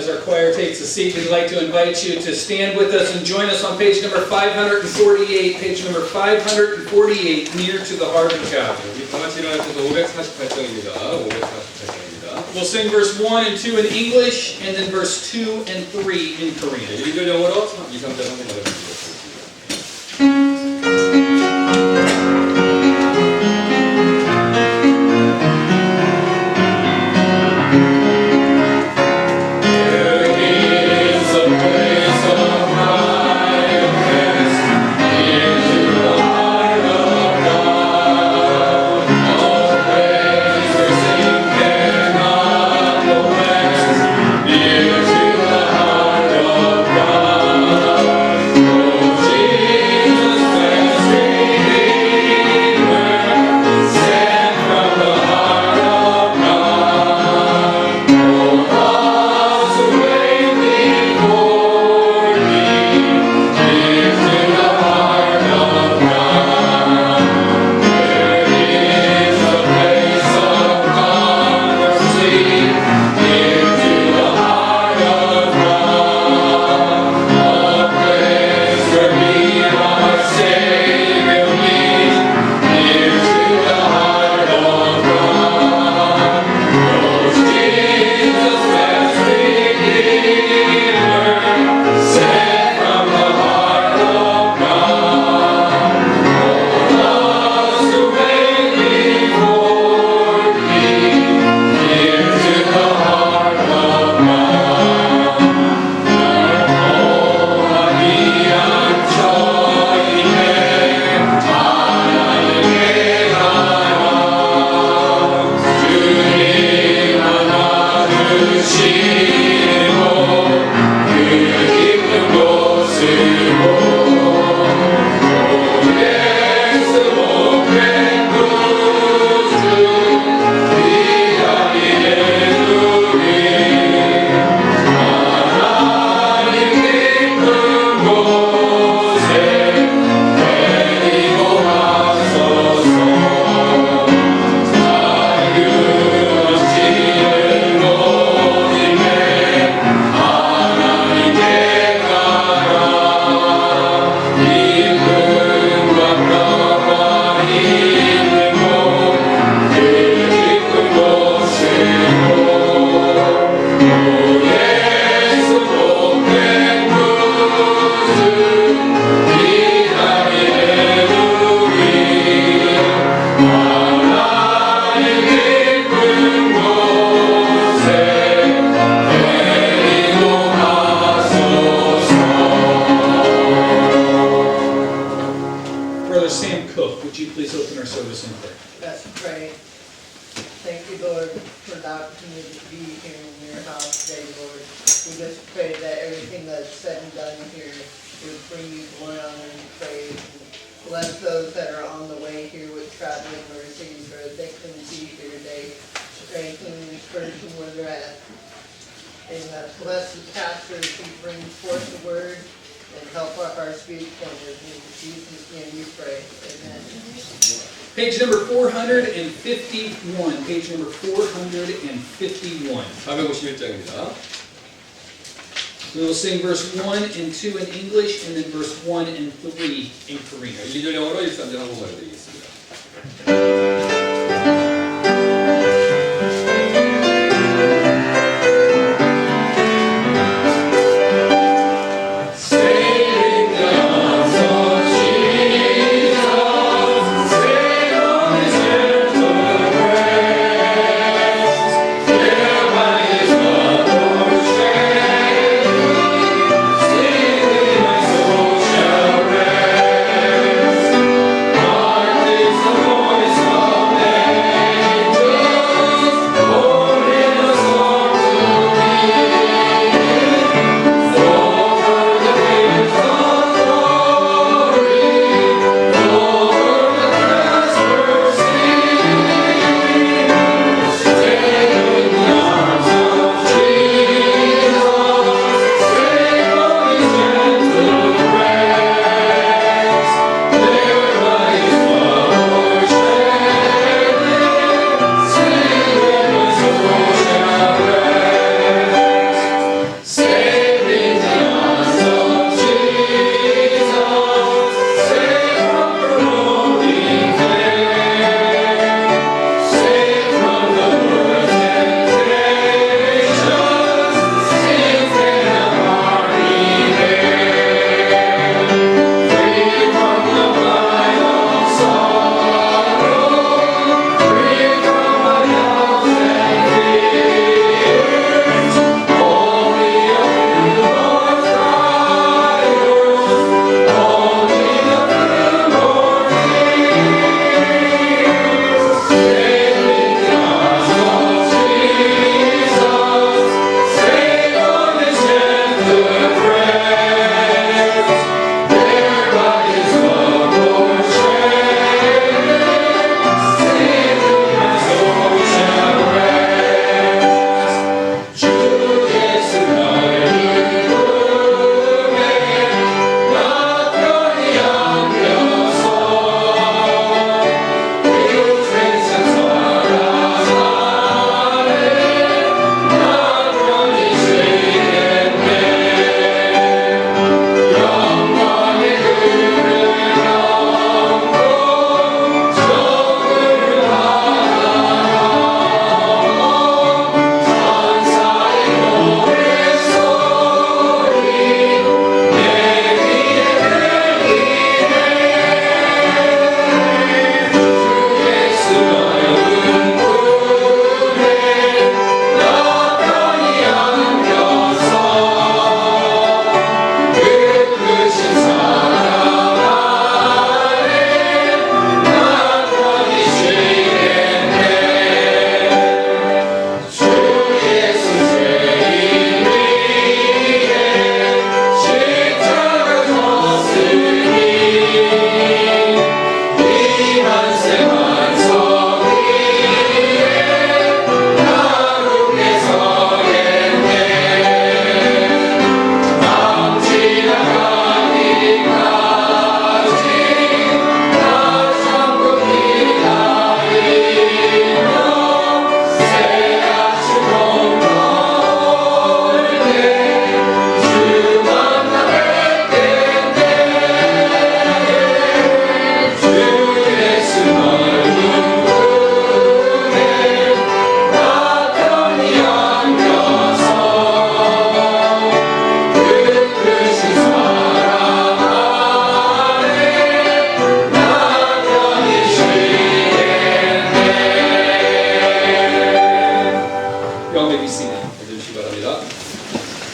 As our choir takes a seat, we'd like to invite you to stand with us and join us on page number 548, page number 548, Near to the Heart of God. 우리 다 같이 일어나셔서 548장입니다. 548장입니다. We'll sing verse 1 and 2 in English, and then verse 2 and 3 in Korean. 1절 영어로 2, 3절 한국말로 드리겠습니다. Let's pray. Thank you, Lord, for the opportunity to be here in your house today, Lord. We just pray that everything that's said and done here would bring you glory, honor, and praise. And bless those that are on the way here with traveling mercies, or they couldn't be here today. Strengthen and encourage them where they're at. And bless the pastors who bring forth the word and help our hearts be attentive. In Jesus' name we pray. Amen. Page number 451. Page number 451. 451장입니다. We will sing verse 1 and 2 in English, and then verse 1 and 3 in Korean. 1절 영어로 1, 3절 한국말로 드리겠습니다. Our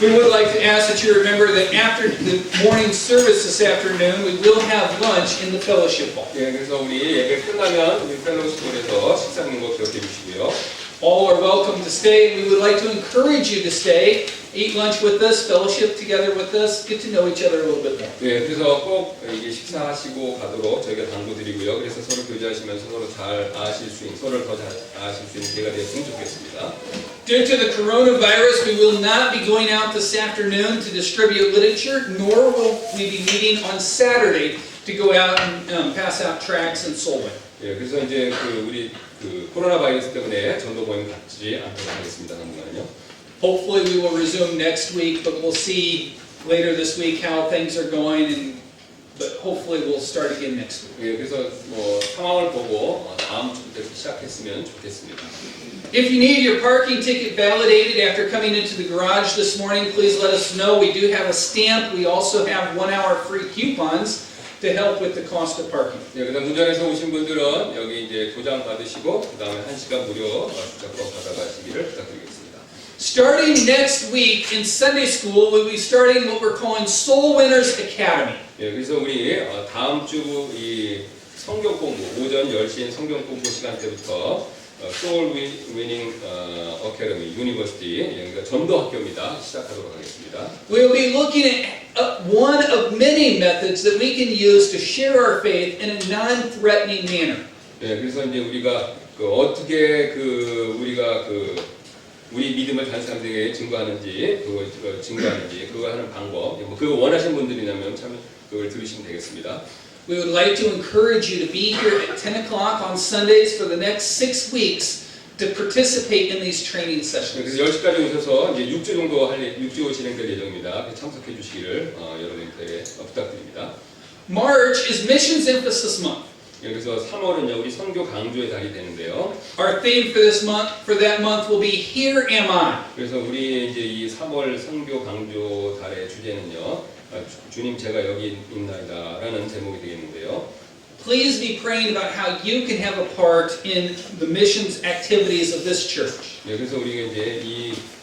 We would like to ask that you remember that after the morning service this afternoon, we will have lunch in the fellowship hall. 예, 그래서 우리 예배 끝나면 우리 펠로우십홀에서 식사 먹는 거 기억해 주시고요. All are welcome to stay. We would like to encourage you to stay, eat lunch with us, fellowship together with us, get to know each other a little bit more. 예, 그래서 꼭 이게 식사하시고 가도록 저희가 당부드리고요. 그래서 서로 교제하시면서 서로 잘 아실 수 있는, 서로를 더 잘 아실 수 있는 기회가 되었으면 좋겠습니다. Due to the coronavirus, we will not be going out this afternoon to distribute literature, nor will we be meeting on Saturday to go out and pass out tracts and soul winning. 예, 그래서 이제 우리 코로나 바이러스 때문에 전도 모임 갖지 않도록 하겠습니다. 당분간은요. Hopefully we will resume next week, but we'll see later this week how things are going, but hopefully we'll start again next week. 예, 그래서 뭐 상황을 보고 다음 주부터 시작했으면 좋겠습니다. If you need your parking ticket validated after coming into the garage this morning, please let us know. We do have a stamp. We also have 1-hour free coupons to help with the cost of parking. 예, 그다음 운전해서 오신 분들은 여기 이제 도장 받으시고 그다음에 1시간 무료 주차권 받아가시기를 부탁드리겠습니다. Starting next week in Sunday school, we'll be starting what we're calling Soul Winners Academy. 예, 그래서 우리 다음 주 이 성경 공부 오전 10시인 성경 공부 시간 때부터 소울 위닝 어카데미 유니버시티 그러니까 전도 학교입니다. 시작하도록 하겠습니다. We'll be looking at one of many methods that we can use to share our faith in a non-threatening manner. 예, 그래서 이제 우리가 어떻게 우리가 우리 믿음을 다른 사람들에게 증거하는지 증거하는지 그거 하는 방법 뭐 그거 원하시는 분들이라면 참 그걸 들으시면 되겠습니다. We would like to encourage you to be here at 10 o'clock on Sundays for the next 6 weeks to participate in these training sessions. 그래서 10시까지 오셔서 이제 6주 정도 6주 진행될 예정입니다. 참석해 주시기를 여러분께 부탁드립니다. March is Missions Emphasis Month. 그래서 3월은요 우리 선교 강조의 달이 되는데요. Our theme for that month will be Here Am I. 그래서 우리 이제 이 3월 선교 강조 달의 주제는요. 주님 제가 여기 있나이다라는 제목이 되겠는데요. Please be praying about how you can have a part in the missions activities of this church. 네, 그래서 우리가 이제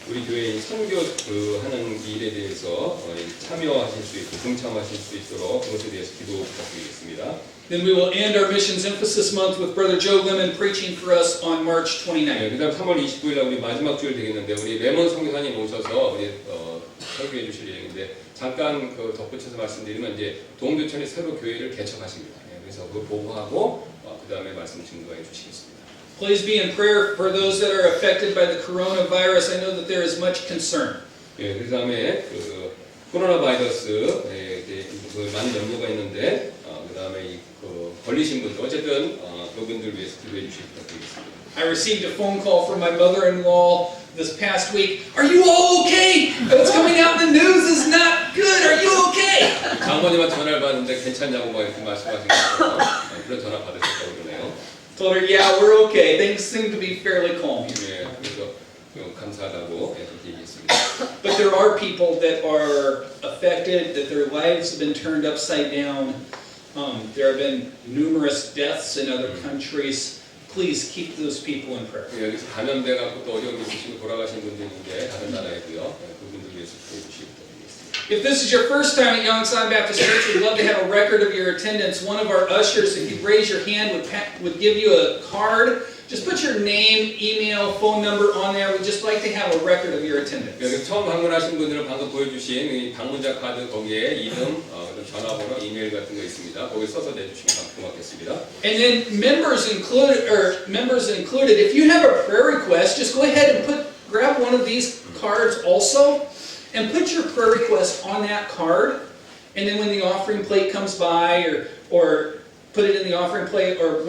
우리 교회의 선교 하는 일에 대해서 참여하실 수 있고 동참하실 수 있도록 그것에 대해서 기도 부탁드리겠습니다. Then we will end our missions emphasis month with Brother Joe Lemon preaching for us on March 29th. 네, 그다음 3월 29일 날 우리 마지막 주일 되겠는데 우리 레몬 선교사님 오셔서 우리 설교해 주실 예정인데 잠깐 덧붙여서 말씀드리면 이제 동교천에 새로 교회를 개척하십니다. 네, 그래서 그거 보고하고 그다음에 말씀 증거해 주시겠습니다. Please be in prayer for those that are affected by the coronavirus. I know that there is much concern. 예, 그 다음에 코로나 바이러스 많은 연구가 있는데 그 다음에 걸리신 분들 어쨌든 그분들 위해서 기도해 주시기 부탁드리겠습니다. I received a phone call from my mother-in-law this past week. Are you all okay? What's coming out in the news is not good. Are you okay? 장모님한테 전화를 받았는데 괜찮냐고 막 이렇게 말씀하시고 그런 전화 받으셨다고 그러네요. Told her, yeah, we're okay. Things seem to be fairly calm. 예, 그래서 감사하다고 그렇게 얘기했습니다. But there are people that are affected, that their lives have been turned upside down. There have been numerous deaths in other countries. Please keep those people in prayer. 예, 여기서 감염돼갖고 또 어려움이 있으시고 돌아가신 분들 있는데 다른 나라에도요. 그분들 위해서 기도해 주시기 부탁드리겠습니다. If this is your first time at Yongsan Baptist Church, we'd love to have a record of your attendance. One of our ushers, if you raise your hand, would give you a card. Just put your name, email, phone number on there. We'd just like to have a record of your attendance. 여기 처음 방문하신 분들은 방금 보여주신 이 방문자 카드 거기에 이름, 전화번호, 이메일 같은 거 있습니다. 거기 써서 내주시면 고맙겠습니다. And then members included, if you have a prayer request, just go ahead and grab one of these cards also, and put your prayer request on that card. And then when the offering plate comes by, or put it in the offering plate, or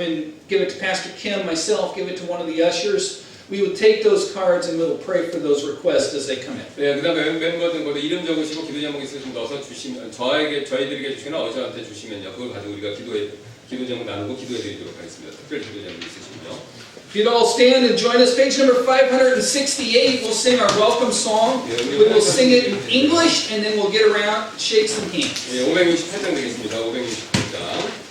give it to Pastor Kim, myself, give it to one of the ushers. We would take those cards and we'll pray for those requests as they come in. 네, 그다음에 멤버들 모두 이름 적으시고 기도 제목 있으시면 넣어서 주시면 저희들에게 주시거나 어저한테 주시면요. 그걸 가지고 우리가 기도 제목 나누고 기도해 드리도록 하겠습니다. 특별 기도 제목 있으시면요. If you'd all stand and join us, page number 568, we'll sing our welcome song. We will sing it in English and then we'll get around, shake some hands. 예, 568장 되겠습니다. 568장.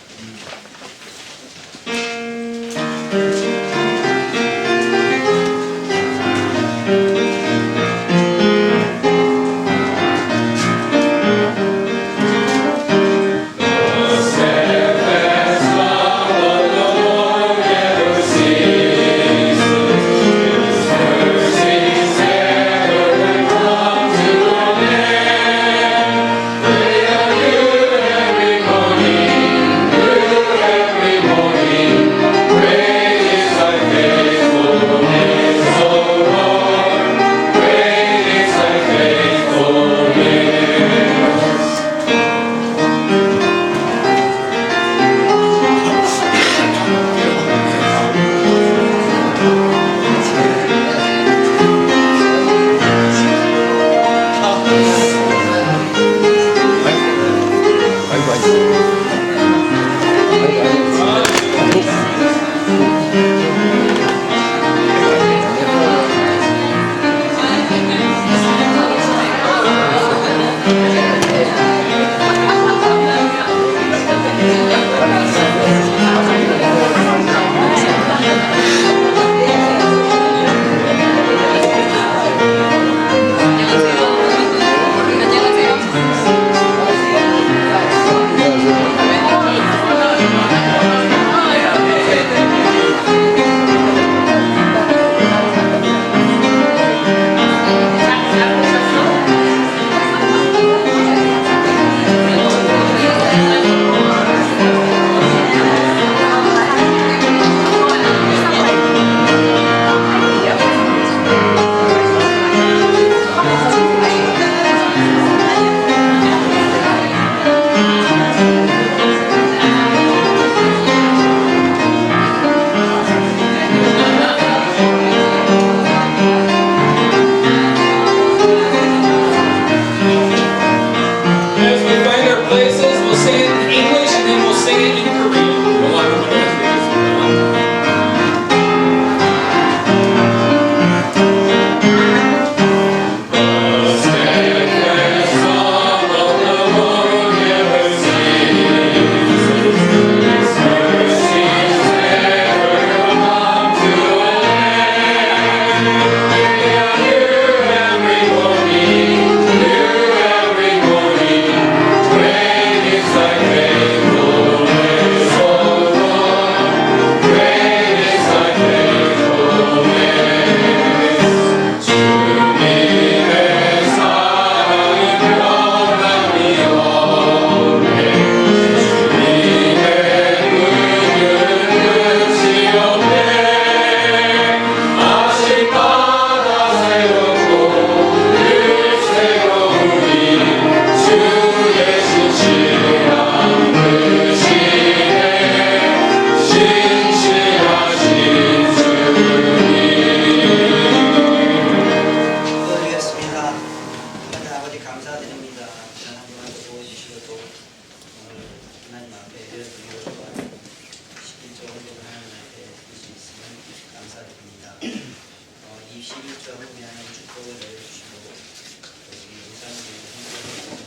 특별한 하나님 축복을 내려주시고 우리 용산교회 선교에서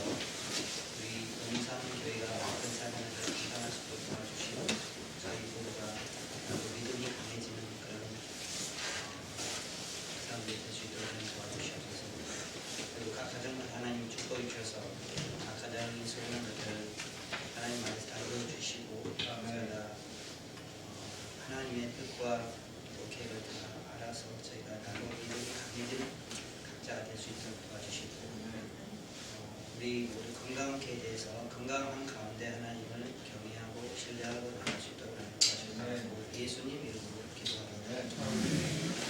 우리 용산교회가 어떤 삶을 감당할 수 있도록 도와주시고 저희 부부가 믿음이 강해지는 그런 사람들이 될 수 있도록 도와주시옵소서. 그리고 각 가정마다 하나님 축복을 주셔서 각 가정이 소원한 것들을 하나님 안에서 다 이루어주시고 저희가 하나님의 뜻과 또 계획을 다 알아서 저희가 나로 믿음이 강해지는 각자가 될 수 있도록 도와주시고 우리 모두 건강케 대해서 건강한 가운데 하나님을 경외하고 신뢰하고 나갈 수 있도록 하나님 도와주시고 예수님 이름으로 기도합니다.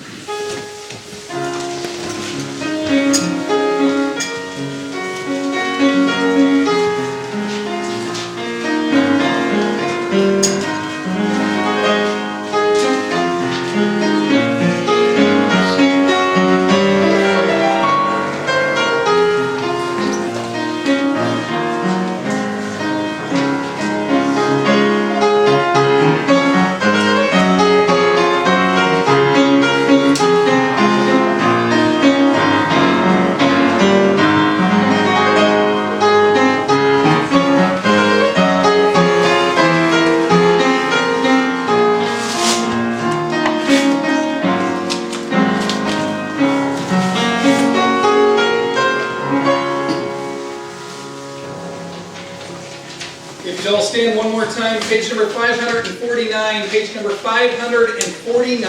If you'd all stand one more time, page number 549, page number 549,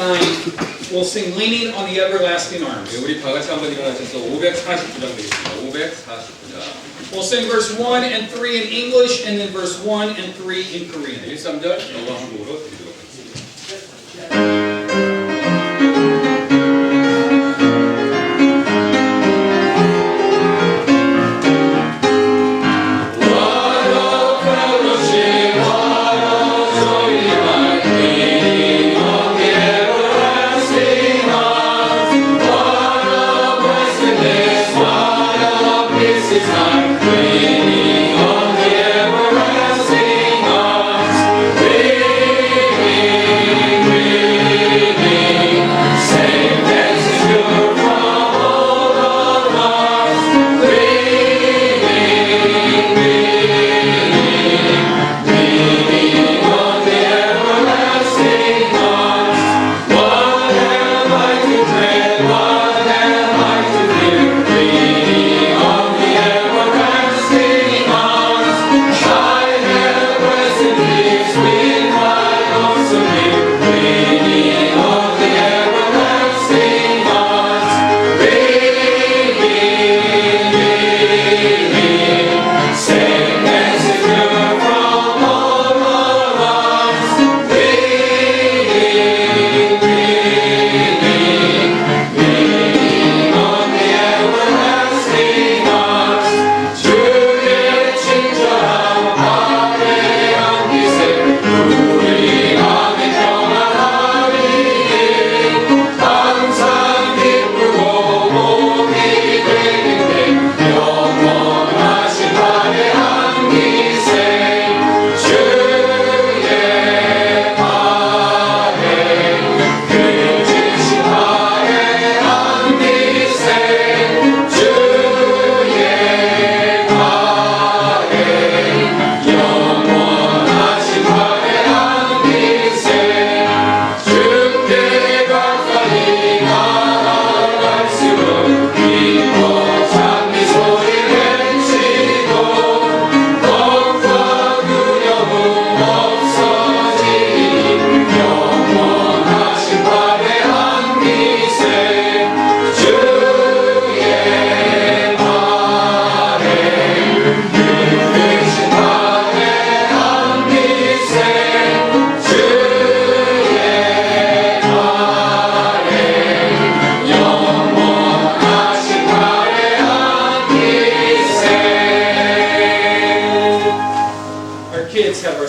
we'll sing Leaning on the Everlasting Arms. 네, 우리 다 같이 한번 일어나셔서 549장 되겠습니다. 549장. We'll sing verse 1 and 3 in English, and then verse 1 and 3 in Korean. 1, 3절 영어 한국어로 드리도록 하겠습니다.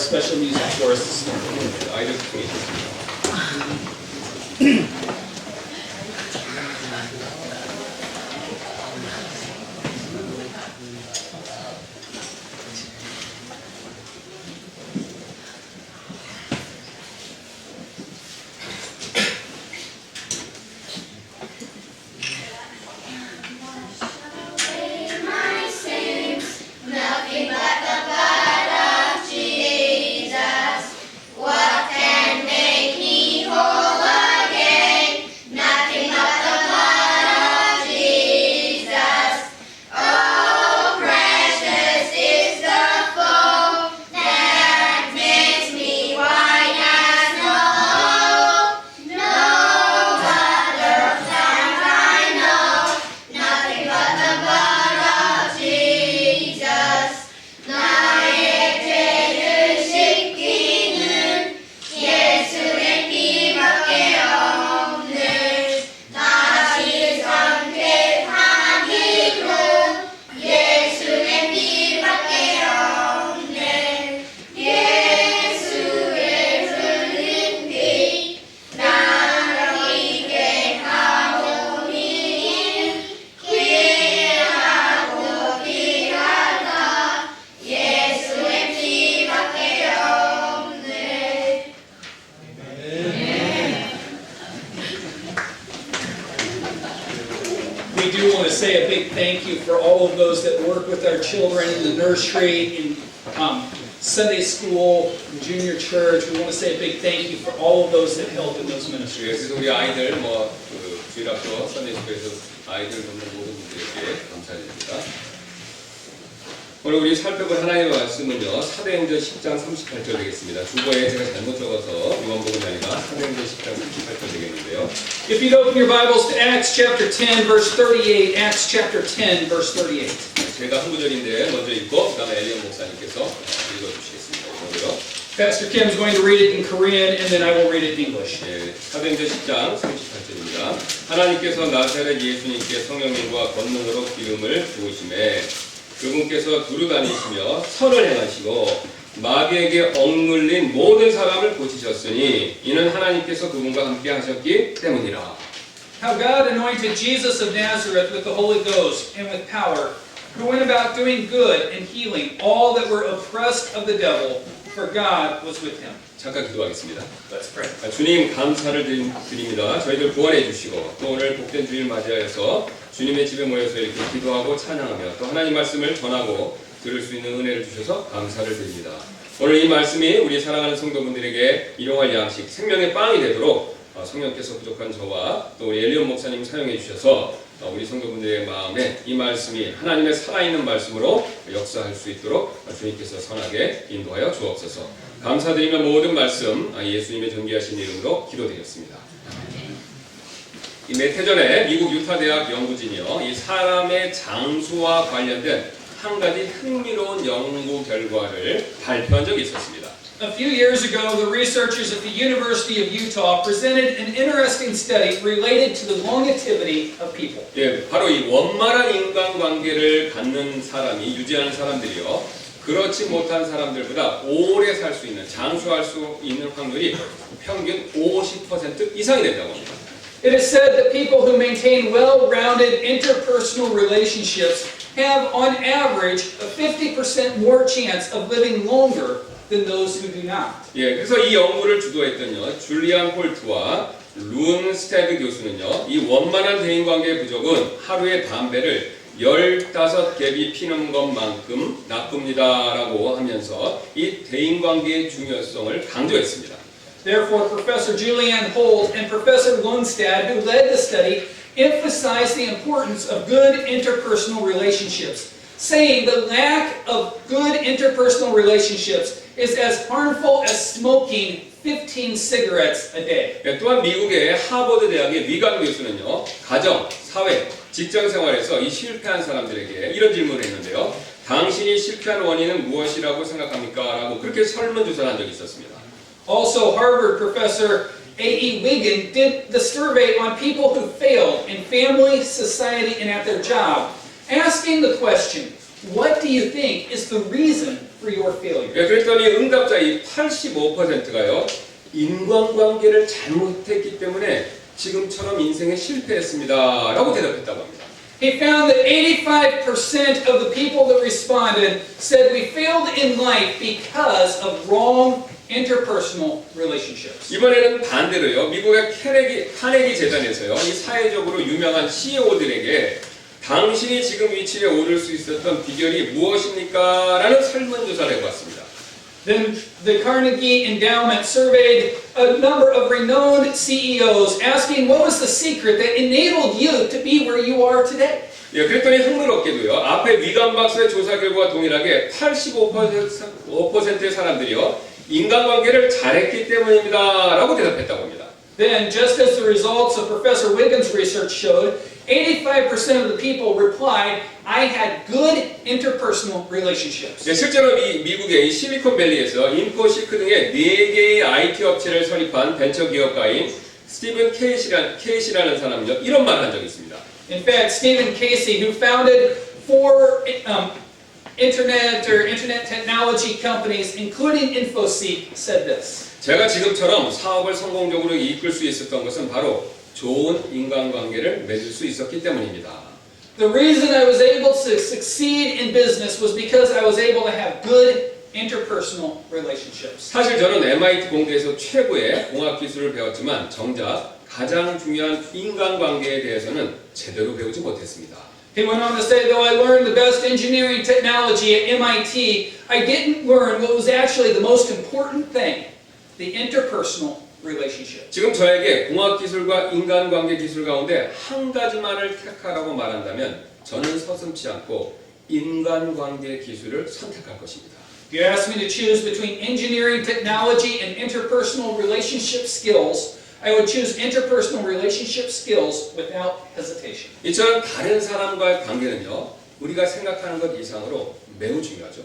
special music for us this morning. 아이들 중에 있습니다. we do want to say a big thank you for all of those that work with our children in the nursery, in Sunday school, junior church. We want to say a big thank you for all of those that help in those ministries. 그래서 우리 아이들 주일학교 선대식에서 아이들 돕는 모든 분들에게 감사드립니다. 오늘 우리 살펴볼 하나님의 말씀은요, 사도행전 10장 38절 되겠습니다. 주보에 제가 잘못 적어서 요한복음이 아니라 사도행전 10장 38절 되겠는데요. If you'd open your Bibles to Acts chapter 10, verse 38, Acts chapter 10, verse 38. 제가 한 구절인데 먼저 읽고 그다음에 엘리온 목사님께서 읽어주시겠습니다. 먼저요. Pastor Kim is going to read it in Korean, and then I will read it in English. 예, 사도행전 10장 38절입니다. 하나님께서 나사렛 예수님께 성령님과 권능으로 기름을 부으심에 그분께서 두루 다니시며 선을 행하시고 마귀에게 억눌린 모든 사람을 고치셨으니 이는 하나님께서 그분과 함께 하셨기 때문이라. How God anointed Jesus of Nazareth with the Holy Ghost and with power, who went about doing good and healing all that were oppressed of the devil, for God was with him. 잠깐 기도하겠습니다. Let's pray. 주님 감사를 드립니다. 저희들 구원해 주시고 또 오늘 복된 주일 맞이하여서 주님의 집에 모여서 이렇게 기도하고 찬양하며 또 하나님 말씀을 전하고 들을 수 있는 은혜를 주셔서 감사를 드립니다. 오늘 이 말씀이 우리 사랑하는 성도분들에게 일용할 양식, 생명의 빵이 되도록 성령께서 부족한 저와 또 우리 엘리온 목사님 사용해 주셔서 우리 성도분들의 마음에 이 말씀이 하나님의 살아있는 말씀으로 역사할 수 있도록 주님께서 선하게 인도하여 주옵소서. 감사드리며 모든 말씀 예수님의 존귀하신 이름으로 기도드렸습니다. 몇 해 전에 미국 유타 대학 연구진이요, 이 사람의 장수와 관련된 한 가지 흥미로운 연구 결과를 발표한 적이 있었습니다. A few years ago, the researchers at the University of Utah presented an interesting study related to the longevity of people. 예, 바로 이 원만한 인간관계를 갖는 사람이 유지하는 사람들이요, 그렇지 못한 사람들보다 오래 살 수 있는, 장수할 수 있는 확률이 평균 50% 이상이 된다고 합니다. It is said that people who maintain well-rounded interpersonal relationships have, on average, a 50% more chance of living longer than those who do not. 예, 그래서 이 연구를 주도했던요, 줄리안 홀트와 룬 스테드 교수는요, 이 원만한 대인관계의 부족은 하루에 담배를 15갭이 피는 것만큼 나쁩니다라고 하면서 이 대인관계의 중요성을 강조했습니다. Therefore, Professor Julianne Holt and Professor Lundstad, who led the study, emphasized the importance of good interpersonal relationships, saying the lack of good interpersonal relationships is as harmful as smoking 15 cigarettes a day. 예, 또한 미국의 하버드 대학의 위관 교수는요, 가정, 사회, 직장 생활에서 이 실패한 사람들에게 이런 질문을 했는데요. 당신이 실패한 원인은 무엇이라고 생각합니까? 라고 그렇게 설문조사를 한 적이 있었습니다. Also, Harvard professor A.E. Wiggin did the survey on people who failed in family, society, and at their job, asking the question, what do you think is the reason for your failure? 예, 그랬더니 응답자의 85%가요, 인간관계를 잘못했기 때문에 지금처럼 인생에 실패했습니다 라고 대답했다고 합니다. He found that 85% of the people that responded said we failed in life because of wrong interpersonal relationships. 이번에는 반대로요, 미국의 카네기 재단에서요, 이 사회적으로 유명한 CEO들에게 당신이 지금 위치에 오를 수 있었던 비결이 무엇입니까? 라는 설문조사를 해봤습니다. Then the Carnegie Endowment surveyed a number of renowned CEOs asking what was the secret that enabled you to be where you are today. 예, 그랬더니 흥미롭게도요, 앞에 위관 박사의 조사 결과와 동일하게 85%의 사람들이요, 인간관계를 잘했기 때문입니다 라고 대답했다고 합니다. Then, just as the results of Professor Wiggins' research showed, 85% of the people replied, I had good interpersonal relationships. 예, 실제로 미국의 실리콘밸리에서 인포시크 등의 4개의 IT 업체를 설립한 벤처 기업가인 스티븐 케이시라는 사람은요, 이런 말을 한 적이 있습니다. In fact, Stephen Casey, who founded 4 internet technology companies, including InfoSeek, said this. 제가 지금처럼 사업을 성공적으로 이끌 수 있었던 것은 바로 좋은 인간관계를 맺을 수 있었기 때문입니다. The reason I was able to succeed in business was because I was able to have good interpersonal relationships. 사실 저는 MIT 공대에서 최고의 공학 기술을 배웠지만 정작 가장 중요한 인간관계에 대해서는 제대로 배우지 못했습니다. He went on to say, though I learned the best engineering technology at MIT, I didn't learn what was actually the most important thing, the interpersonal relationship. 지금 저에게 공학 기술과 인간관계 기술 가운데 한 가지만을 택하라고 말한다면 저는 서슴지 않고 인간관계 기술을 선택할 것입니다. If you ask me to choose between engineering technology and interpersonal relationship skills, I would choose interpersonal relationship skills without hesitation. 이처럼 다른 사람과의 관계는요, 우리가 생각하는 것 이상으로 매우 중요하죠.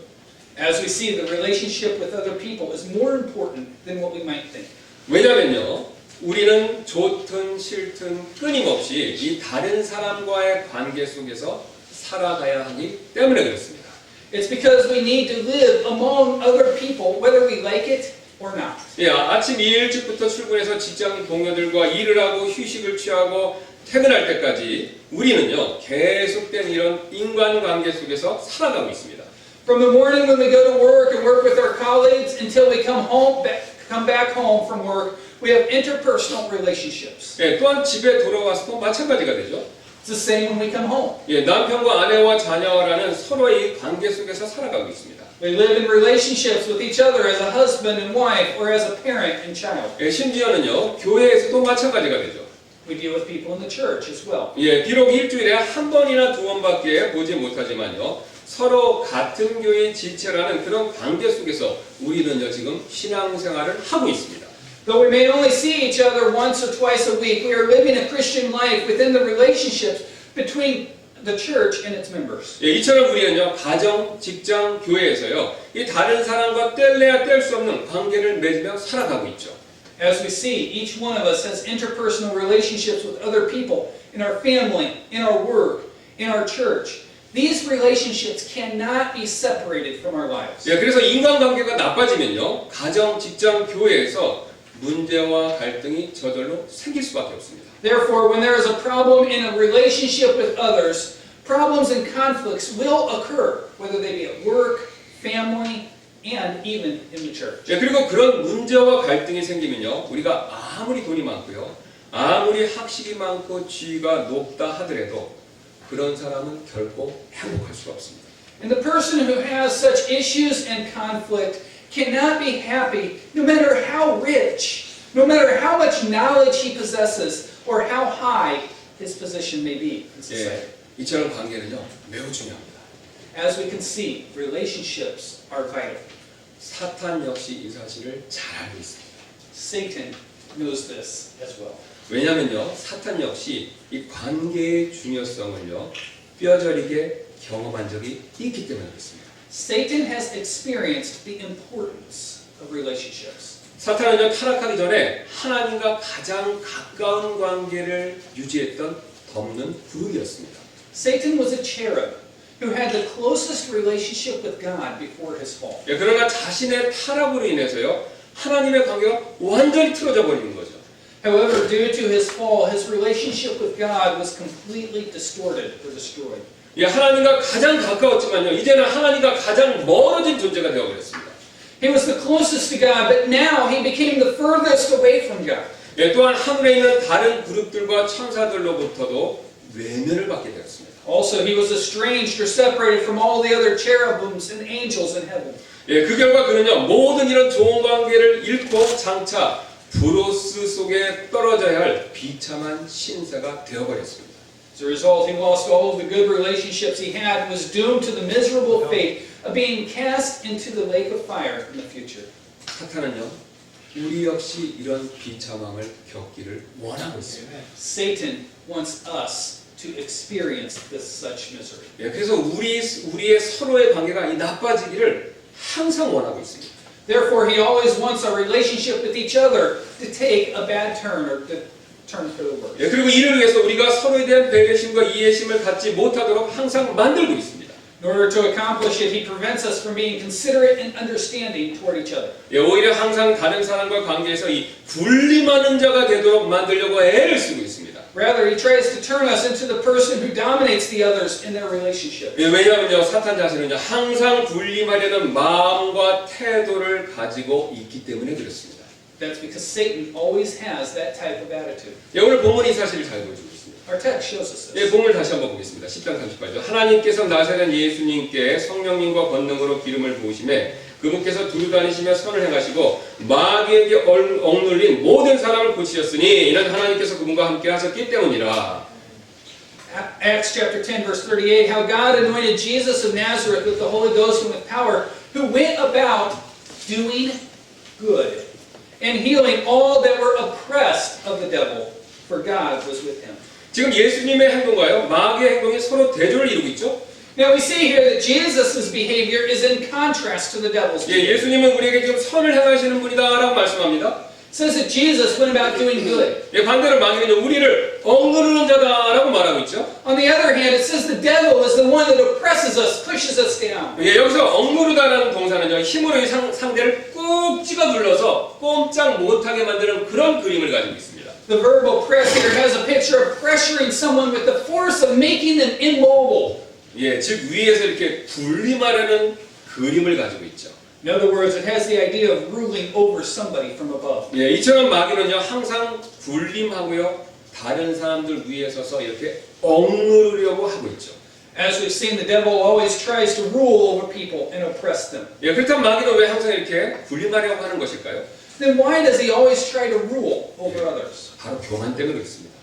As we see, the relationship with other people is more important than what we might think. 왜냐면요, 우리는 좋든 싫든 끊임없이 이 다른 사람과의 관계 속에서 살아가야 하기 때문에 그렇습니다. It's because we need to live among other people, whether we like it or not. 예, 아침 일찍부터 출근해서 직장 동료들과 일을 하고 휴식을 취하고 퇴근할 때까지 우리는요, 계속된 이런 인간관계 속에서 살아가고 있습니다. From the morning when we go to work and work with our colleagues until we come back home from work, we have interpersonal relationships. 예, 또한 집에 돌아와서도 마찬가지가 되죠. It's the same when we come home. 예, 남편과 아내와 자녀라는 서로의 관계 속에서 살아가고 있습니다. We live in relationships with each other as a husband and wife or as a parent and child. 예, 심지어는요, 교회에서도 마찬가지가 되죠. We deal with people in the church as well. 예, 비록 일주일에 한 번이나 두 번밖에 보지 못하지만요, 서로 같은 교회의 지체라는 그런 관계 속에서 우리는요, 지금 신앙생활을 하고 있습니다. Though we may only see each other once or twice a week, we are living a Christian life within the relationships between the church and its members. 예, 이처럼 우리는요, 가정, 직장, 교회에서요, 이 다른 사람과 뗄래야 뗄 수 없는 관계를 맺으며 살아가고 있죠. As we see, each one of us has interpersonal relationships with other people in our family, in our work, in our church. These relationships cannot be separated from our lives. 예, 그래서 인간관계가 나빠지면요, 가정, 직장, 교회에서 문제와 갈등이 저절로 생길 수밖에 없습니다. Therefore, when there is a problem in a relationship with others, problems and conflicts will occur, whether they be at work, family, and even in the church. 예, 그리고 그런 문제와 갈등이 생기면요, 우리가 아무리 돈이 많고요, 아무리 학식이 많고 지위가 높다 하더라도 그런 사람은 결코 행복할 수가 없습니다. And the person who has such issues and conflict cannot be happy no matter how rich, no matter how much knowledge he possesses, or how high his position may be in society. 예, 이처럼 관계는요, 매우 중요합니다. As we can see, relationships are vital. 사탄 역시 이 사실을 잘 알고 있습니다. Satan knows this as well. 왜냐면요, 사탄 역시 이 관계의 중요성을요, 뼈저리게 경험한 적이 있기 때문에 그렇습니다. Satan has experienced the importance of relationships. 사탄은요, 타락하기 전에 하나님과 가장 가까운 관계를 유지했던 덮는 구름이었습니다. Satan was a cherub who had the closest relationship with God before his fall. 예, 그러나 자신의 타락으로 인해서요, 하나님의 관계가 완전히 틀어져 버리는 거죠. However, due to his fall, his relationship with God was completely distorted or destroyed. 예, 하나님과 가장 가까웠지만요, 이제는 하나님과 가장 멀어진 존재가 되어버렸습니다. He was the closest to God, but now he became the furthest away from God. 예, 또한 하늘에 있는 다른 그룹들과 천사들로부터도 외면을 받게 되었습니다. Also, he was estranged or separated from all the other cherubims and angels in heaven. 예, 그 결과 그는요, 모든 이런 좋은 관계를 잃고 장차 브로스 속에 떨어져야 할 비참한 신세가 되어버렸습니다. As a result, he lost all of the good relationships he had and was doomed to the miserable fate of being cast into the lake of fire in the future. 사탄은요, 우리 역시 이런 비참함을 겪기를 원하고 있습니다. Satan wants us to experience this such misery. 예, 그래서 우리의 서로의 관계가 이 나빠지기를 항상 원하고 있습니다. Therefore, he always wants our relationship with each other to take a bad turn or to turn for the worse. 예, 그리고 이를 위해서 우리가 서로에 대한 배려심과 이해심을 갖지 못하도록 항상 만들고 있습니다. In order to accomplish it, he prevents us from being considerate and understanding toward each other. 예, 오히려 항상 다른 사람과 관계에서 이 군림하는 자가 되도록 만들려고 애를 쓰고 있습니다. Rather, he tries to turn us into the person who dominates the others in their relationship. 예, 왜냐하면요, 사탄 자신은요, 항상 군림하려는 마음과 태도를 가지고 있기 때문에 그렇습니다. That's because Satan always has that type of attitude. 예, 오늘 본문이 사실을 잘 보여주고 있습니다. Our text shows us 예, this. 본문을 다시 한번 보겠습니다. 10장 30절죠. 하나님께서 나사렛 예수님께 성령님과 권능으로 기름을 부으심에 그분께서 두루 다니시며 선을 행하시고 마귀에게 억눌린 모든 사람을 고치셨으니 이는 하나님께서 그분과 함께 하셨기 때문이라. Acts chapter 10 verse 38, how God anointed Jesus of Nazareth with the Holy Ghost and with power, who went about doing good and healing all that were oppressed of the devil, for God was with him. 지금 예수님의 행동과요, 마귀의 행동이 서로 대조를 이루고 있죠. Now we see here that Jesus' behavior is in contrast to the devil's 예, behavior. 예수님은 우리에게 지금 선을 행하시는 분이다라고 말씀합니다. It says that Jesus went about doing good. 예, 반대로 마귀는 우리를 억누르는 자다라고 말하고 있죠. On the other hand, it says the devil is the one that oppresses us, pushes us down. 예, 여기서 억누르다라는 동사는요, 힘으로 이 상대를 꾹 찍어 눌러서 꼼짝 못하게 만드는 그런 그림을 가지고 있습니다. The verb oppress here has a picture of pressuring someone with the force of making them immobile. 예, 즉 위에서 이렇게 군림하려는 그림을 가지고 있죠. In other words, it has the idea of ruling over somebody from above. 예, 이처럼 마귀는요, 항상 군림하고요, 다른 사람들 위에 서서 이렇게 억누르려고 하고 있죠. As we've seen, the devil always tries to rule over people and oppress them. 예, 그렇다면 마귀는 왜 항상 이렇게 군림하려고 하는 것일까요? Then why does he always try to rule over others? 바로 교만 때문에 그렇습니다.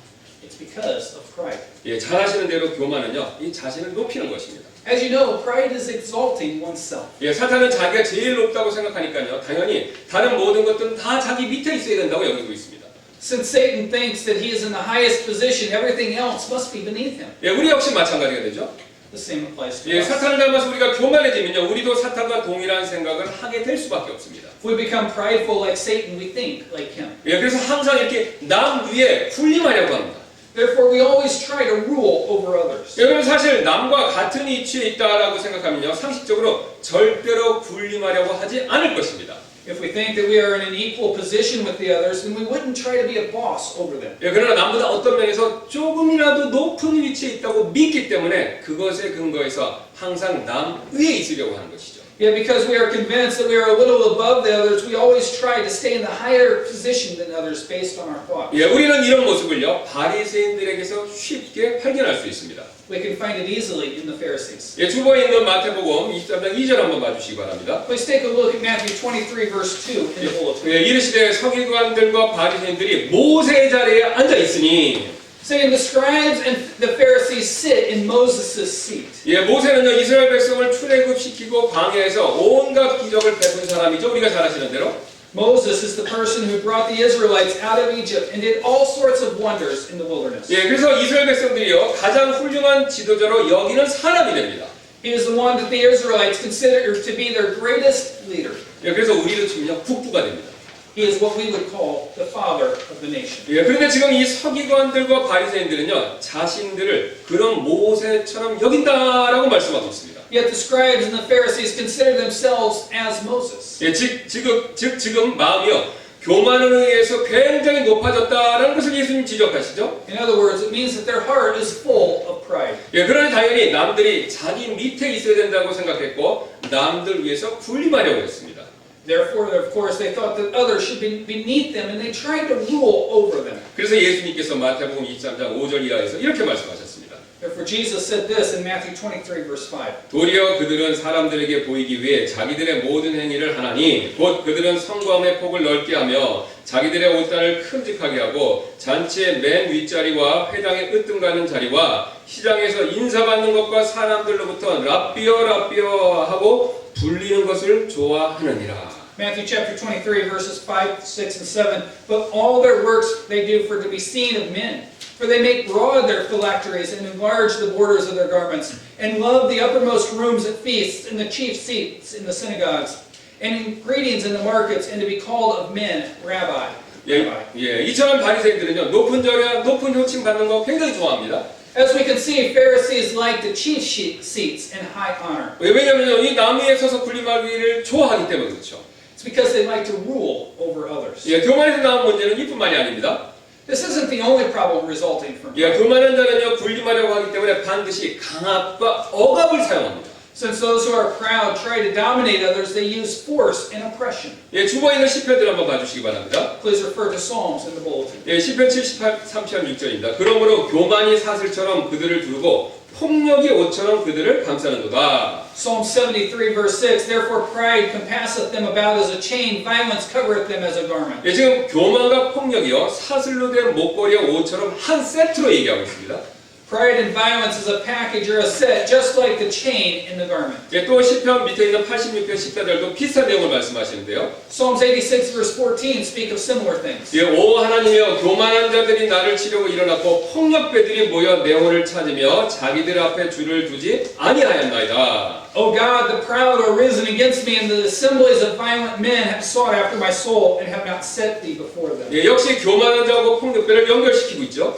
It's because of pride. 예, 잘 아시는 대로 교만은요, 이 자신을 높이는 것입니다. As you know, pride is exalting oneself. 예, 사탄은 자기가 제일 높다고 생각하니까요, 당연히 다른 모든 것들은 다 자기 밑에 있어야 된다고 여기고 있습니다. Since Satan thinks that he is in the highest position, everything else must be beneath him. 예, 우리 역시 마찬가지가 되죠. The same applies to 예, us. 사탄을 닮아서 우리가 교만해지면요, 우리도 사탄과 동일한 생각을 하게 될 수밖에 없습니다. If we become prideful like Satan, we think like him. 예, 그래서 항상 이렇게 남 위에 군림하려고 합니다. Therefore, we always try to rule over others. 여러분 사실 남과 같은 위치에 있다라고 생각하면요, 상식적으로 절대로 군림하려고 하지 않을 것입니다. If we think that we are in an equal position with the others, then we wouldn't try to be a boss over them. 예, 그러나 남보다 어떤 면에서 조금이라도 높은 위치에 있다고 믿기 때문에 그것에 근거해서 항상 남 위에 있으려고 하는 것이죠. Yet because we are convinced that we are a little above the others, we always try to stay in the higher position than others based on our thoughts. 예, 우리는 이런 모습을요, 바리새인들에게서 쉽게 발견할 수 있습니다. We can find it easily in the Pharisees. 예, 주보에 있는 마태복음 23장 2절 한번 봐주시기 바랍니다. Let's take a look at Matthew 23, verse 2 in the bulletin. 예, 이르시되 서기관들과 바리새인들이 모세의 자리에 앉아 있으니, Saying the scribes and the Pharisees sit in Moses' seat. 예, 모세는요, 이스라엘 백성을 출애굽시키고 광야에서 온갖 기적을 베푼 사람이죠. 우리가 잘 아시는 대로. Moses is the person who brought the Israelites out of Egypt and did all sorts of wonders in the wilderness. 예, 그래서 이스라엘 백성들이요, 가장 훌륭한 지도자로 여기는 사람이 됩니다. He is the one that the Israelites consider to be their greatest leader. 예, 그래서 우리로 치면요, 국부가 됩니다. He is what we would call the father of the nation. 예, 그런데 지금 이 서기관들과 바리새인들은요, 자신들을 그런 모세처럼 여긴다라고 말씀하고 있습니다. Yet the scribes and the Pharisees consider themselves as Moses. 예, 지금 마음이요, 교만에 의해서 굉장히 높아졌다라는 것을 예수님 지적하시죠. In other words, it means that their heart is full of pride. 예, 그러니 당연히 남들이 자기 밑에 있어야 된다고 생각했고 남들 위해서 군림하려고 했습니다. Therefore, of course, they thought that others should be beneath them and they tried to rule over them. 그래서 예수님께서 마태복음 23장 5절 이하에서 이렇게 말씀하셨습니다. Therefore, Jesus said this in Matthew 23, verse 5. 도리어 그들은 사람들에게 보이기 위해 자기들의 모든 행위를 하나니 곧 그들은 성광의 폭을 넓게 하며 자기들의 옷단을 큼직하게 하고 잔치의 맨 윗자리와 회당의 으뜸가는 자리와 시장에서 인사받는 것과 사람들로부터 랍비어 하고 불리는 것을 좋아하느니라. Matthew chapter 23, verses 5, 6, and 7. But all their works they do for to be seen of men. For they make broad their phylacteries and enlarge the borders of their garments, and love the uppermost rooms at feasts and the chief seats in the synagogues, and in greetings in the markets, and to be called of men, Rabbi. 예, 이처럼 바리새인들은요, 높은 자리와 높은 호칭 받는 거 굉장히 좋아합니다. As we can see, Pharisees like the chief seats and high honor. 왜냐면요, 이 남 위에 서서 군림하기를 좋아하기 때문에 그렇죠. It's because they like to rule over others. 예, 교만에서 나온 문제는 이뿐만이 아닙니다. This isn't the only problem resulting from 예, pride. 교만한 자는요 군림하려고 하기 때문에 반드시 강압과 억압을 사용합니다. Since those who are proud try to dominate others, they use force and oppression. 예, 주보에 있는 시편들 한번 봐주시기 바랍니다. Please refer to Psalms in the bulletin. 예, 시편 73편 6절입니다. 그러므로 교만이 사슬처럼 그들을 두르고 폭력이 옷처럼 그들을 감싸는도다. Psalm 73 verse 6, Therefore pride compasseth them about as a chain, violence covereth them as a garment. 예, 지금 교만과 폭력이요 사슬로 된 목걸이와 옷처럼 한 세트로 얘기하고 있습니다. Pride and violence is a package or a set, just like the chain in the garment. 예, 또 시편 밑에 있는 86편 14절도 비슷한 내용을 말씀하시는데요. Psalms 86 verse 14 speak of similar things. 예, 오 하나님이여 교만한 자들이 나를 치려고 일어났고 폭력배들이 모여 내 혼을 찾으며 자기들 앞에 줄을 두지 아니하였나이다. O God, the proud are risen against me, and the assemblies of violent men have sought after my soul, and have not set thee before them. 예, 역시 교만한 자하고 폭력배를 연결시키고 있죠.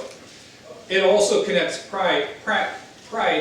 It also connects pride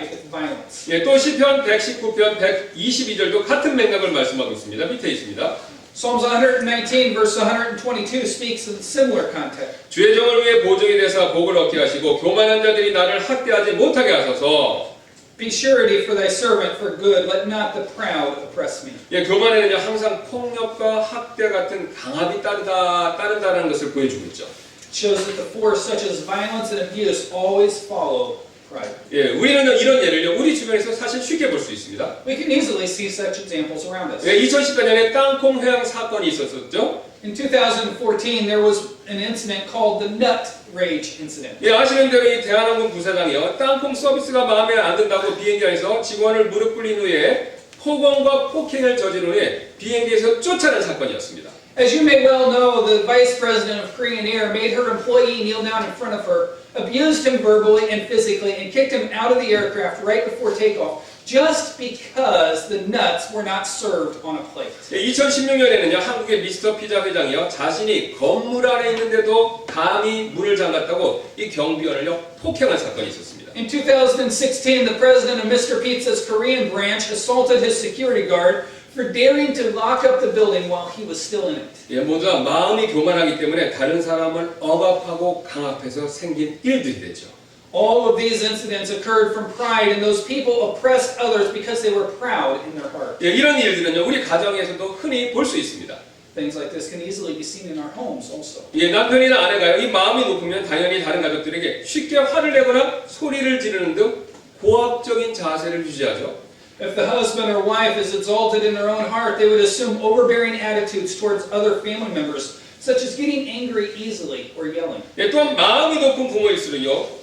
with violence. 예, 또 시편 119편 122절도 같은 맥락을 말씀하고 있습니다. 밑에 있습니다. Psalms 119 verse 122 speaks in similar context. 주의 정을 위해 보증이 되사 복을 얻게 하시고 교만한 자들이 나를 학대하지 못하게 하소서. Be surety for thy servant for good, let not the proud oppress me. 예, 교만에는요 항상 폭력과 학대 같은 강압이 따른다는 것을 보여주고 있죠. Shows that the force such as violence and abuse always follow pride. 예, 우리는 이런 예를요 우리 주변에서 사실 쉽게 볼 수 있습니다. We can easily see such examples around us. 예, 2014년에 땅콩 회항 사건이 있었었죠. In 2014, there was an incident called the Nut Rage Incident. 예, 아시는 대로 이 대한항공 부사장이요 땅콩 서비스가 마음에 안 든다고 비행기 안에서 직원을 무릎 꿇린 후에 폭언과 폭행을 저지른 후에 비행기에서 쫓아낸 사건이었습니다. As you may well know, the vice president of Korean Air made her employee kneel down in front of her, abused him verbally and physically, and kicked him out of the aircraft right before takeoff, just because the nuts were not served on a plate. 예, 2016년에는요 한국의 미스터 피자 회장이요 자신이 건물 안에 있는데도 감히 문을 잠갔다고 이 경비원을요 폭행한 사건이 있었습니다. In 2016, the president of Mr. Pizza's Korean branch assaulted his security guard for daring to lock up the building while he was still in it. 예, 모두 다 마음이 교만하기 때문에 다른 사람을 억압하고 강압해서 생긴 일들이 되죠. All of these incidents occurred from pride, and those people oppressed others because they were proud in their heart. 예, 이런 일들은요 우리 가정에서도 흔히 볼 수 있습니다. Things like this can easily be seen in our homes also. 예, 남편이나 아내가요 이 마음이 높으면 당연히 다른 가족들에게 쉽게 화를 내거나 소리를 지르는 등 고압적인 자세를 유지하죠. If the husband or wife is exalted in their own heart, they would assume overbearing attitudes towards other family members, such as getting angry easily or yelling. 예, 또한 마음이 높은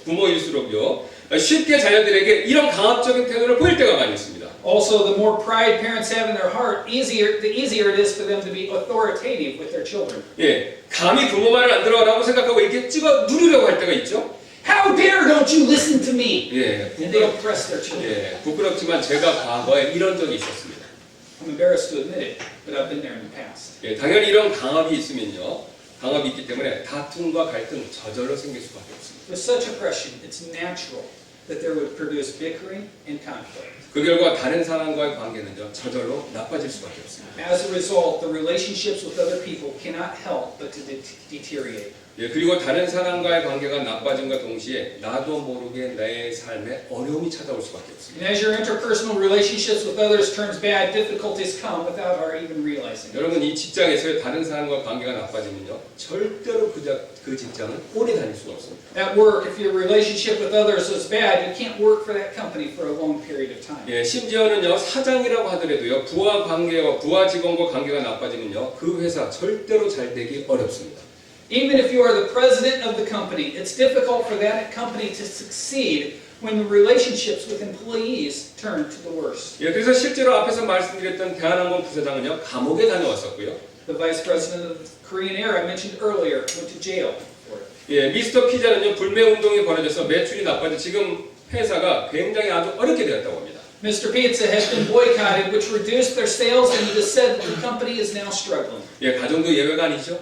부모일수록요 쉽게 자녀들에게 이런 강압적인 태도를 보일 때가 많이 있습니다. Also, the more pride parents have in their heart, the easier it is for them to be authoritative with their children. 예, 감히 부모 말을 안 들어라고 생각하고 이렇게 찍어 누르려고 할 때가 있죠. How dare don't you listen to me? 예, And they oppress their children. 예, 부끄럽지만 제가 과거에 이런 적이 있었습니다. I'm embarrassed to admit it, but I've been there in the past. 예, 당연히 이런 강압이 있으면요, 강압이 있기 때문에 다툼과 갈등 저절로 생길 수밖에 없습니다. With such oppression, it's natural that there would produce bickering and conflict. 그 결과 다른 사람과의 관계는요, 저절로 나빠질 수밖에 없습니다. As a result, the relationships with other people cannot help but to deteriorate. 예, 그리고 다른 사람과의 관계가 나빠짐과 동시에 나도 모르게 내 삶에 어려움이 찾아올 수밖에 없습니다. And as your interpersonal relationships with others turns bad, difficulties come without our even realizing it. 여러분 이 직장에서의 다른 사람과 관계가 나빠지면요, 절대로 그 직장은 오래 다닐 수가 없습니다. At work, if your relationship with others is bad, you can't work for that company for a long period of time. 예, 심지어는요 사장이라고 하더라도요 부하 직원과 관계가 나빠지면요 그 회사 절대로 잘 되기 어렵습니다. Even if you are the president of the company, it's difficult for that company to succeed when the relationships with employees turn to the worst. 예, 그래서 실제로 앞에서 말씀드렸던 대한항공 부사장은요 감옥에 다녀왔었고요. The vice president of Korean Air I mentioned earlier went to jail for it. 예, 미스터 피자는요 불매 운동이 벌어져서 매출이 나빠져 지금 회사가 굉장히 아주 어렵게 되었다고 합니다. Mr. Pizza has been boycotted, which reduced their sales, and it is said that the company is now struggling. 예, 가정도 예외가 아니죠.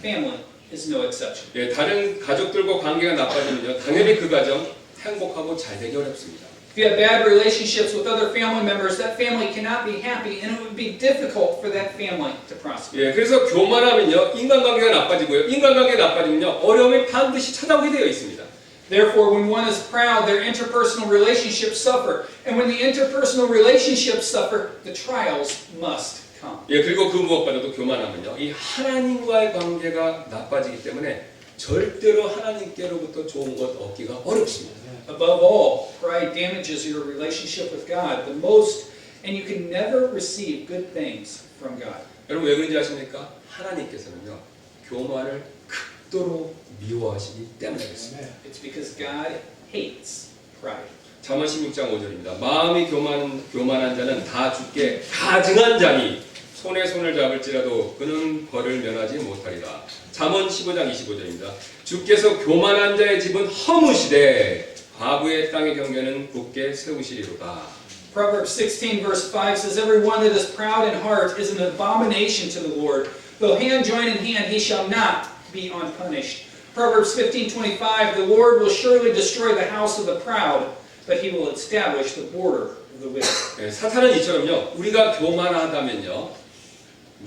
Family is no exception. 예, 다른 가족들과 관계가 나빠지면요 당연히 그 가정 행복하고 잘 되기 어렵습니다. If you have bad relationships with other family members, that family cannot be happy, and it would be difficult for that family to prosper. 예, 그래서 교만하면요 인간관계가 나빠지고요. 인간관계가 나빠지면요 어려움이 반드시 찾아오게 되어 있습니다. Therefore, when one is proud, their interpersonal relationships suffer. And when the interpersonal relationships suffer, the trials must come. 예, 그리고 그 무엇보다도 교만하면요 이 하나님과의 관계가 나빠지기 때문에 절대로 하나님께로부터 좋은 것 얻기가 어렵습니다. Above all, pride damages your relationship with God the most, and you can never receive good things from God. 여러분 왜 그런지 아십니까? 하나님께서는요 교만을 극도로 미워하시기 때문에 그렇습니다. It's because God hates pride. 잠언 16장 5절입니다. 마음이 교만한 자는 다 죽게 가증한 자니 손에 손을 잡을지라도 그는 벌을 면하지 못하리라. 잠언 15장 25절입니다. 주께서 교만한 자의 집은 허무시되 과부의 땅의 경계는 굳게 세우시리로다. Proverbs 16 verse 5 says, Everyone that is proud in heart is an abomination to the Lord. Though hand join in hand, he shall not be unpunished. Proverbs 15:25, The Lord will surely destroy the house of the proud, but he will establish the border of the wicked. 네, 사탄은 이처럼요. 우리가 교만하다면요.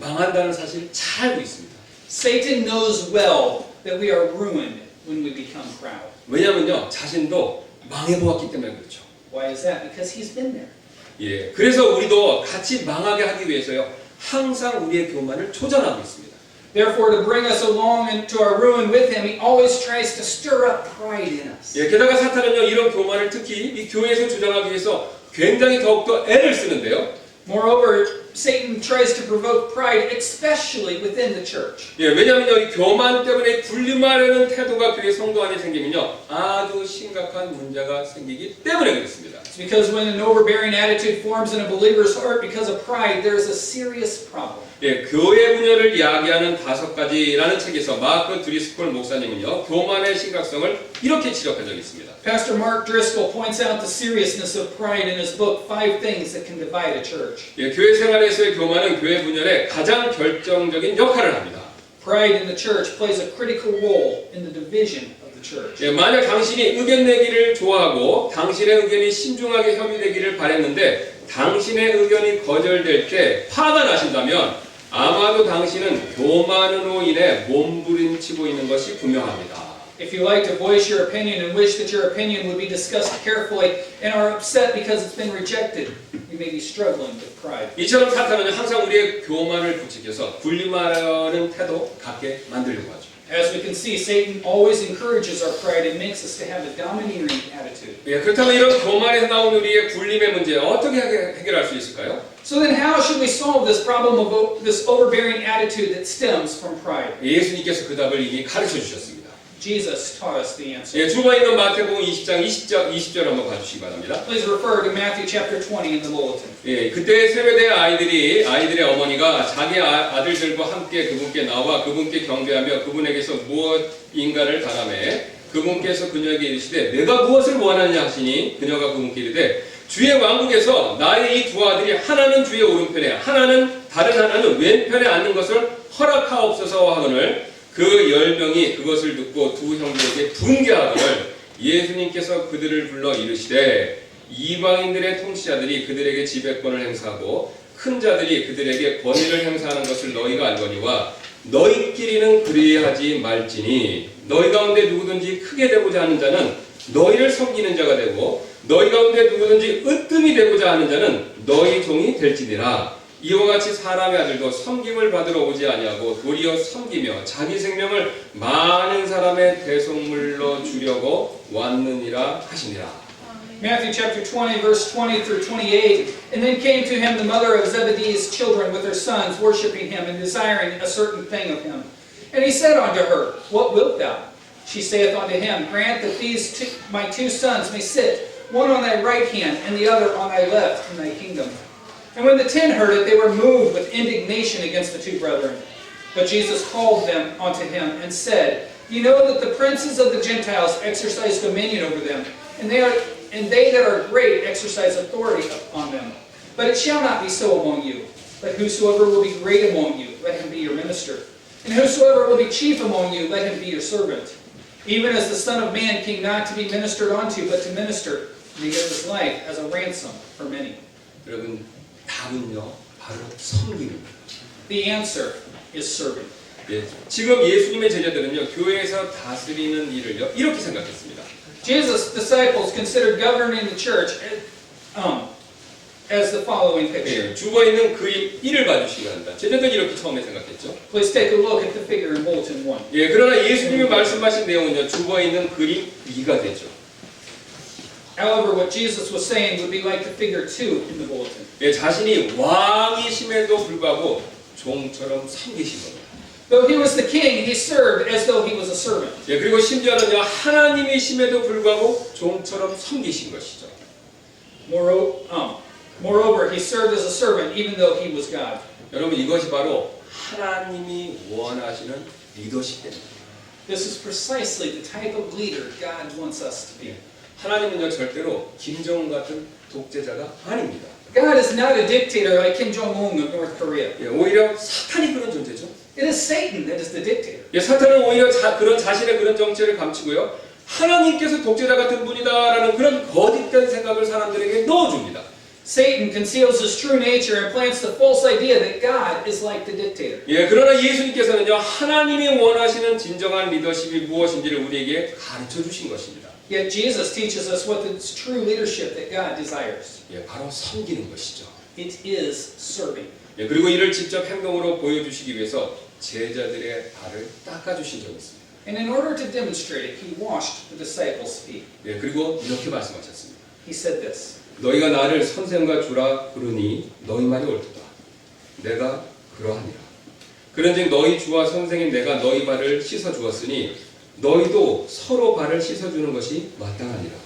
망한다는 사실을 잘 알고 있습니다. Satan knows well that we are ruined when we become proud. 왜냐면요. 자신도 망해보았기 때문에 그렇죠. Why is that? Because he's been there. 예, 그래서 우리도 같이 망하게 하기 위해서요. 항상 우리의 교만을 조장하고 있습니다. Therefore, to bring us along into our ruin with him, he always tries to stir up pride in us. 예, 게다가 사탄은요. 이런 교만을 특히 이 교회에서 조장하기 위해서 굉장히 더욱더 애를 쓰는데요. Moreover, Satan tries to provoke pride, especially within the church. 예, 왜냐면요. 이 교만 때문에 군림하려는 태도가 교회 성도 안에 생기면요. 아주 심각한 문제가 생기기 때문에 그렇습니다. It's because when an overbearing attitude forms in a believer's heart because of pride, there's a serious problem. 예, 교회 분열을 이야기하는 5가지라는 책에서 마크 드리스콜 목사님은요. 교만의 심각성을 이렇게 지적한 적이 있습니다. Pastor Mark Driscoll points out the seriousness of pride in his book, 5 Things That Can Divide a Church. 예, 교회 생활에서의 교만은 교회 분열에 가장 결정적인 역할을 합니다. Pride in the church plays a critical role in the division of the church. 예, 만약 당신이 의견 내기를 좋아하고 당신의 의견이 신중하게 협의되기를 바랬는데 당신의 의견이 거절될 때 화가 나신다면 아마도 당신은 교만으로 인해 몸부림치고 있는 것이 분명합니다. If you like to voice your opinion and wish that your opinion would be discussed carefully and are upset because it's been rejected, you may be struggling with pride. 이처럼 사탄은 항상 우리의 교만을 부추겨서 군림하려는 태도 갖게 만들려고 하죠. As we can see, Satan always encourages our pride and makes us to have a domineering attitude. 예, 그렇다면 이런 교만에서 나온 우리의 군림의 문제 어떻게 해결할 수 있을까요? So then how should we solve this problem of this overbearing attitude that stems from pride? 예수님께서 그 답을 이미 가르쳐 주셨습니다. Jesus taught us the answer. 예, 주보에 있는 마태복음 20장 20절 한번 봐주시기 바랍니다. Please refer to Matthew chapter 20 in the bulletin. 예, 그때 세베대 아이들의 어머니가 자기 아들들과 함께 그분께 나와 그분께 경배하며 그분에게서 무엇인가를 달아매 그분께서 그녀에게 이르시되 내가 무엇을 원하느냐 하시니 그녀가 그분께 이르되 주의 왕국에서 나의 이 두 아들이 하나는 주의 오른편에 다른 하나는 왼편에 앉는 것을 허락하옵소서 하거늘 그 10명이 그것을 듣고 두 형제에게 분개하거늘 예수님께서 그들을 불러 이르시되 이방인들의 통치자들이 그들에게 지배권을 행사하고 큰 자들이 그들에게 권위를 행사하는 것을 너희가 알거니와 너희끼리는 그리하지 말지니 너희 가운데 누구든지 크게 되고자 하는 자는 너희를 섬기는 자가 되고 너희 가운데 누구든지 으뜸이 되고자 하는 자는 너희 종이 될지니라. 이와 같이 사람의 아들도 섬김을 받으러 오지 아니하고 도리어 섬기며 자기 생명을 많은 사람의 대속물로 주려고 왔느니라 하시니라. Matthew chapter 20 verse 20 through 28. And then came to him the mother of Zebedee's children with their sons, worshiping him and desiring a certain thing of him. And he said unto her, What wilt thou? She saith unto him, Grant that my two sons may sit, one on thy right hand and the other on thy left in thy kingdom. And when the 10 heard it, they were moved with indignation against the two brethren. But Jesus called them unto him and said, You know that the princes of the Gentiles exercise dominion over them, and they that are great exercise authority upon them. But it shall not be so among you. But whosoever will be great among you, let him be your minister. And whosoever will be chief among you, let him be your servant. Even as the Son of Man came not to be ministered unto, but to minister, and he gave his life as a ransom for many. 여러분, 답은요, 바로 섬김입니다. The answer is serving. 예, 지금 예수님의 제자들은요, 교회에서 다스리는 일을요, 이렇게 생각했습니다. Jesus' disciples considered governing the church as the following picture. 예, 죽어 있는 그림 1을 봐주시기 바랍니다. 제자들이 이렇게 처음에 생각했죠. Please take a look at the figure in bulletin 1. 예, 그러나 예수님이 말씀하신 내용은요, 죽어 있는 그림 2가 되죠. However, what Jesus was saying would be like the figure 2 in the bulletin. 예, 자신이 왕이심에도 불구하고 종처럼 섬기신 겁니다. Though he was the king, he served as though he was a servant. 예, 그리고 심지어는요, 하나님이심에도 불구하고 종처럼 섬기신 것이죠. Moreover, he served as a servant even though he was God. 여러분, 이것이 바로 하나님이 원하시는 리더십입니다. This is precisely the type of leader God wants us to be. 하나님은요, 절대로 김정은 같은 독재자가 아닙니다. God is not a dictator like Kim Jong-un of North Korea. 예, 오히려 사탄이 그런 존재죠. It is Satan that is the dictator. 예, 사탄은 오히려 그런 자신의 그런 정체를 감추고요, 하나님께서 독재자 같은 분이다라는 그런 거짓된 생각을 사람들에게 넣어줍니다. Satan conceals his true nature and plants the false idea that God is like the dictator. 예, 그러나 예수님께서는요, 하나님이 원하시는 진정한 리더십이 무엇인지를 우리에게 가르쳐 주신 것입니다. Yet Jesus teaches us what the true leadership that God desires. 예, 바로 섬기는 것이죠. It is serving. 예, 그리고 이를 직접 행동으로 보여주시기 위해서 제자들의 발을 닦아주신 적이 있습니다. And in order to demonstrate it, he washed the disciples' feet. 예, 그리고 이렇게 말씀하셨습니다. He said this, 너희가 나를 선생과 주라 부르니 너희 말이 옳도다. 내가 그러하니라. 그런즉 너희 주와 선생인 내가 너희 발을 씻어 주었으니 너희도 서로 발을 씻어 주는 것이 마땅하니라.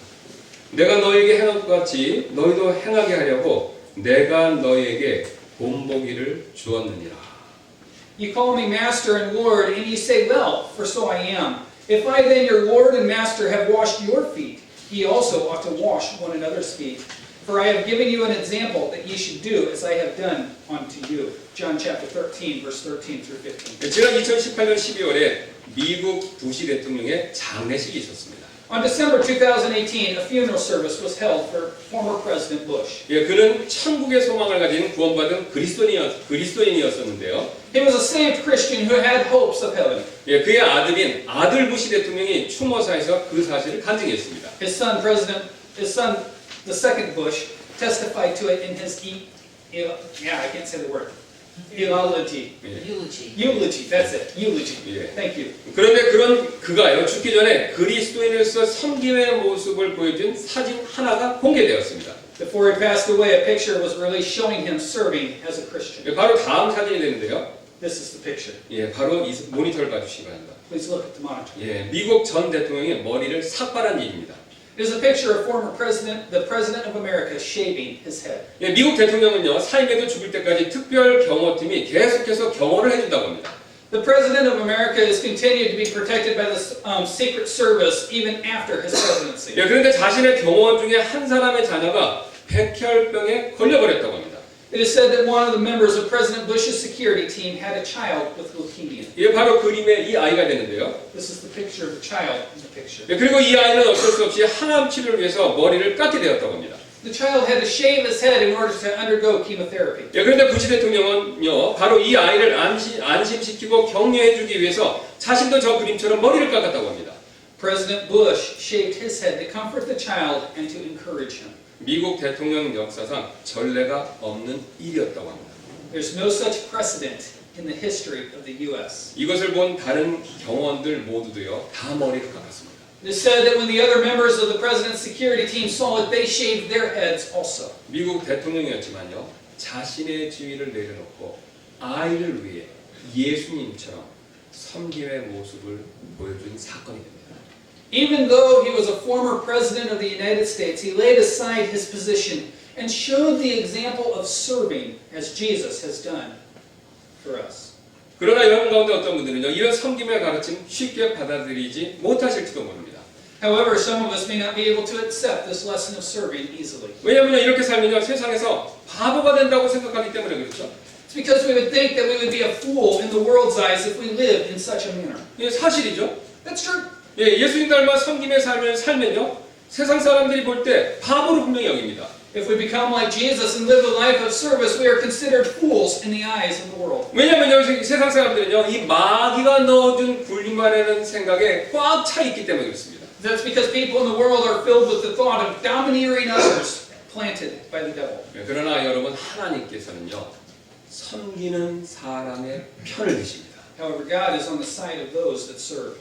내가 너희에게 행한 것 같이 너희도 행하게 하려고 내가 너희에게 본보기를 주었느니라. You call me Master and Lord, and ye say, Well, for so I am. If I then, your Lord and Master, have washed your feet, ye also ought to wash one another's feet. For I have given you an example that ye should do as I have done unto you. John chapter 13, verse 13 through 15. 지난 2018년 12월에 미국 부시 대통령의 장례식이 있었습니다. On December 2018, a funeral service was held for former President Bush. 예, 그는 천국의 소망을 가진 구원받은 그리스도인이었었는데요. He was a saved Christian who had hopes of heaven. 예, 그의 아들인 아들 부시 대통령이 추모사에서 그 사실을 간증했습니다. His son, the second Bush, testified to it in his I can't say the word. Eulogy. Eulogy. That's it. Eulogy. 예. Thank you. 그런데 그가요, 죽기 전에 그리스도인으로서 섬김의 모습을 보여준 사진 하나가 공개되었습니다. Before he passed away, a picture was released showing him serving as a Christian. 예, 바로 다음 사진이 되는데요. This is the picture. 예, 바로 이 모니터를 봐주시기 바랍니다. Please look at the monitor. 예, 미국 전 대통령이 머리를 삭발한 일입니다. It is a picture of the President of America, shaving his head. 예, 미국 대통령은요, 사임에도 죽을 때까지 특별 경호팀이 계속해서 경호를 해준다고 합니다. The President of America is continued to be protected by the Secret Service even after his presidency. 예, 그런데 자신의 경호원 중에 한 사람의 자녀가 백혈병에 걸려버렸다고 합니다. It is said that one of the members of President Bush's security team had a child with leukemia. 예, 바로 그림의 이 아이가 되는데요. This is the picture of the child in the picture. 예, 그리고 이 아이는 어쩔 수 없이 항암 치료를 위해서 머리를 깎게 되었다고 합니다. The child had to shave his head in order to undergo chemotherapy. 예, 그런데 부시 대통령은요, 바로 이 아이를 안심시키고 격려해주기 위해서 자신도 저 그림처럼 머리를 깎았다고 합니다. President Bush shaved his head to comfort the child and to encourage him. 미국 대통령 역사상 전례가 없는 일이었다고 합니다. There's no such precedent in the history of the U.S. 이것을 본 다른 경호원들 모두도요, 다 머리를 깎았습니다. It is said that when the other members of the president's security team saw it, they shaved their heads also. 미국 대통령이었지만요, 자신의 지위를 내려놓고 아이를 위해 예수님처럼 섬김의 모습을 보여준 사건이 됩니다. Even though he was a former president of the United States, he laid aside his position and showed the example of serving as Jesus has done for us. 그러나 여러분 가운데 어떤 분들은요, 이런 섬김의 가르침 쉽게 받아들이지 못하실지도 모릅니다. However, some of us may not be able to accept this lesson of serving easily. 왜냐하면 이렇게 살면요, 세상에서 바보가 된다고 생각하기 때문에 그렇죠. It's because we would think that we would be a fool in the world's eyes if we lived in such a manner. 이게 사실이죠. That's true. 예, 예수님 닮아 섬김의 삶을 살면요, 세상 사람들이 볼 때 바보로 분명히 여깁니다. If we become like Jesus and live a life of service, we are considered fools in the eyes of the world. 왜냐면요, 세상 사람들은요, 이 마귀가 넣어준 굴림말이라는 생각에 꽉 차 있기 때문에 그렇습니다. That's because people in the world are filled with the thought of domineering others, planted by the devil. 그러나 여러분, 하나님께서는요, 섬기는 사람의 편을 드십니다. However, God is on the side of those that serve.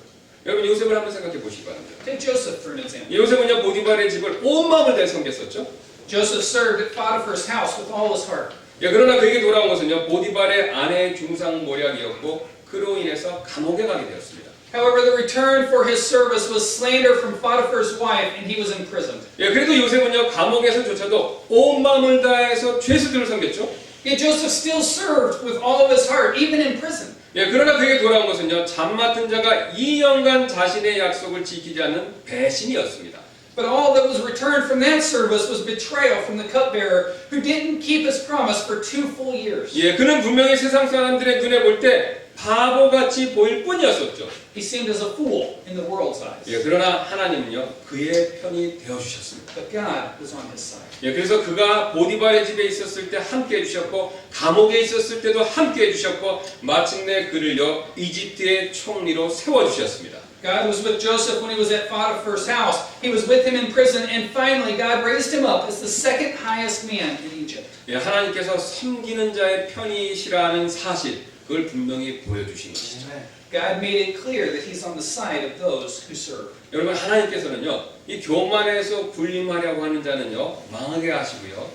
여러분, 요셉을 한번 생각해 보시기 바랍니다. Take Joseph for an example. 요셉은요, 보디발의 집을 온 마음을 다해 섬겼었죠. Joseph served at Potiphar's house with all his heart. 그러나 그에게 돌아온 것은요, 보디발의 아내의 중상모략이었고 그로 인해서 감옥에 가게 되었습니다. However, the return for his service was slander from Potiphar's wife, and he was imprisoned. 그래도 요셉은요, 감옥에서조차도 온 마음을 다해서 죄수들을 섬겼죠. Yet Joseph still served with all of his heart, even in prison. 그러나 그에게 돌아온 것은요, 잠 맡은 자가 2년간 자신의 약속을 지키지 않는 배신이었습니다. But all that was returned from that service was betrayal from the cupbearer, who didn't keep his promise for 2 full years. 그는 분명히 세상 사람들의 눈에 볼 때 바보같이 보일 뿐이었었죠. He seemed as a fool in the world's eyes. 그러나 하나님은요, 그의 편이 되어주셨습니다. But God was on his side. 그래서 그가 보디발의 집에 있었을 때 함께 해주셨고 감옥에 있었을 때도 함께 해주셨고 마침내 그를요 이집트의 총리로 세워주셨습니다. God was with Joseph when he was at Potiphar's house. He was with him in prison, and finally God raised him up as the second highest man in Egypt. 하나님께서 섬기는 자의 편이시라는 사실, 그걸 분명히 보여주신 것이죠. God made it clear that he's on the side of those who serve. 여러분, 하나님께서는요, 이 교만해서 군림하려고 하는 자는요, 망하게 하시고요,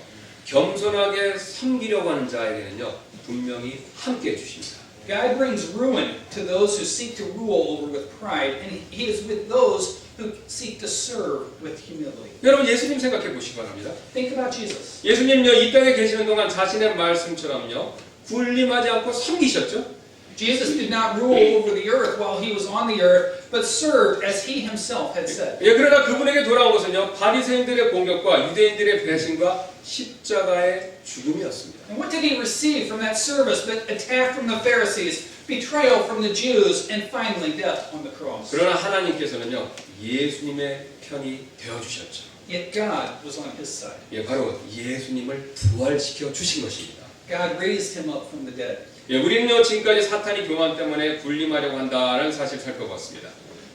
겸손하게 섬기려고 하는 자에게는요, 분명히 함께 해주십니다. God brings ruin to those who seek to rule over with pride, and he is with those who seek to serve with humility. 여러분, 예수님 생각해 보시기 바랍니다. Think about Jesus. 예수님요, 이 땅에 계시는 동안 자신의 말씀처럼요, 군림하지 않고 섬기셨죠? Jesus did not rule over the earth while he was on the earth, but served as he himself had said. 그러나 그분에게 돌아온 것은요, 바리새인들의 공격과 유대인들의 배신과 십자가의 죽음이었습니다. And what did he receive from that service but attack from the Pharisees, betrayal from the Jews, and finally death on the cross? 그러나 하나님께서는요, 예수님의 편이 되어주셨죠. Yet God was on his side. 바로 예수님을 부활시켜 주신 것입니다. God raised him up from the dead. 우리는요, 지금까지 사탄이 교만 때문에 군림하려고 한다는 사실 살펴봤습니다.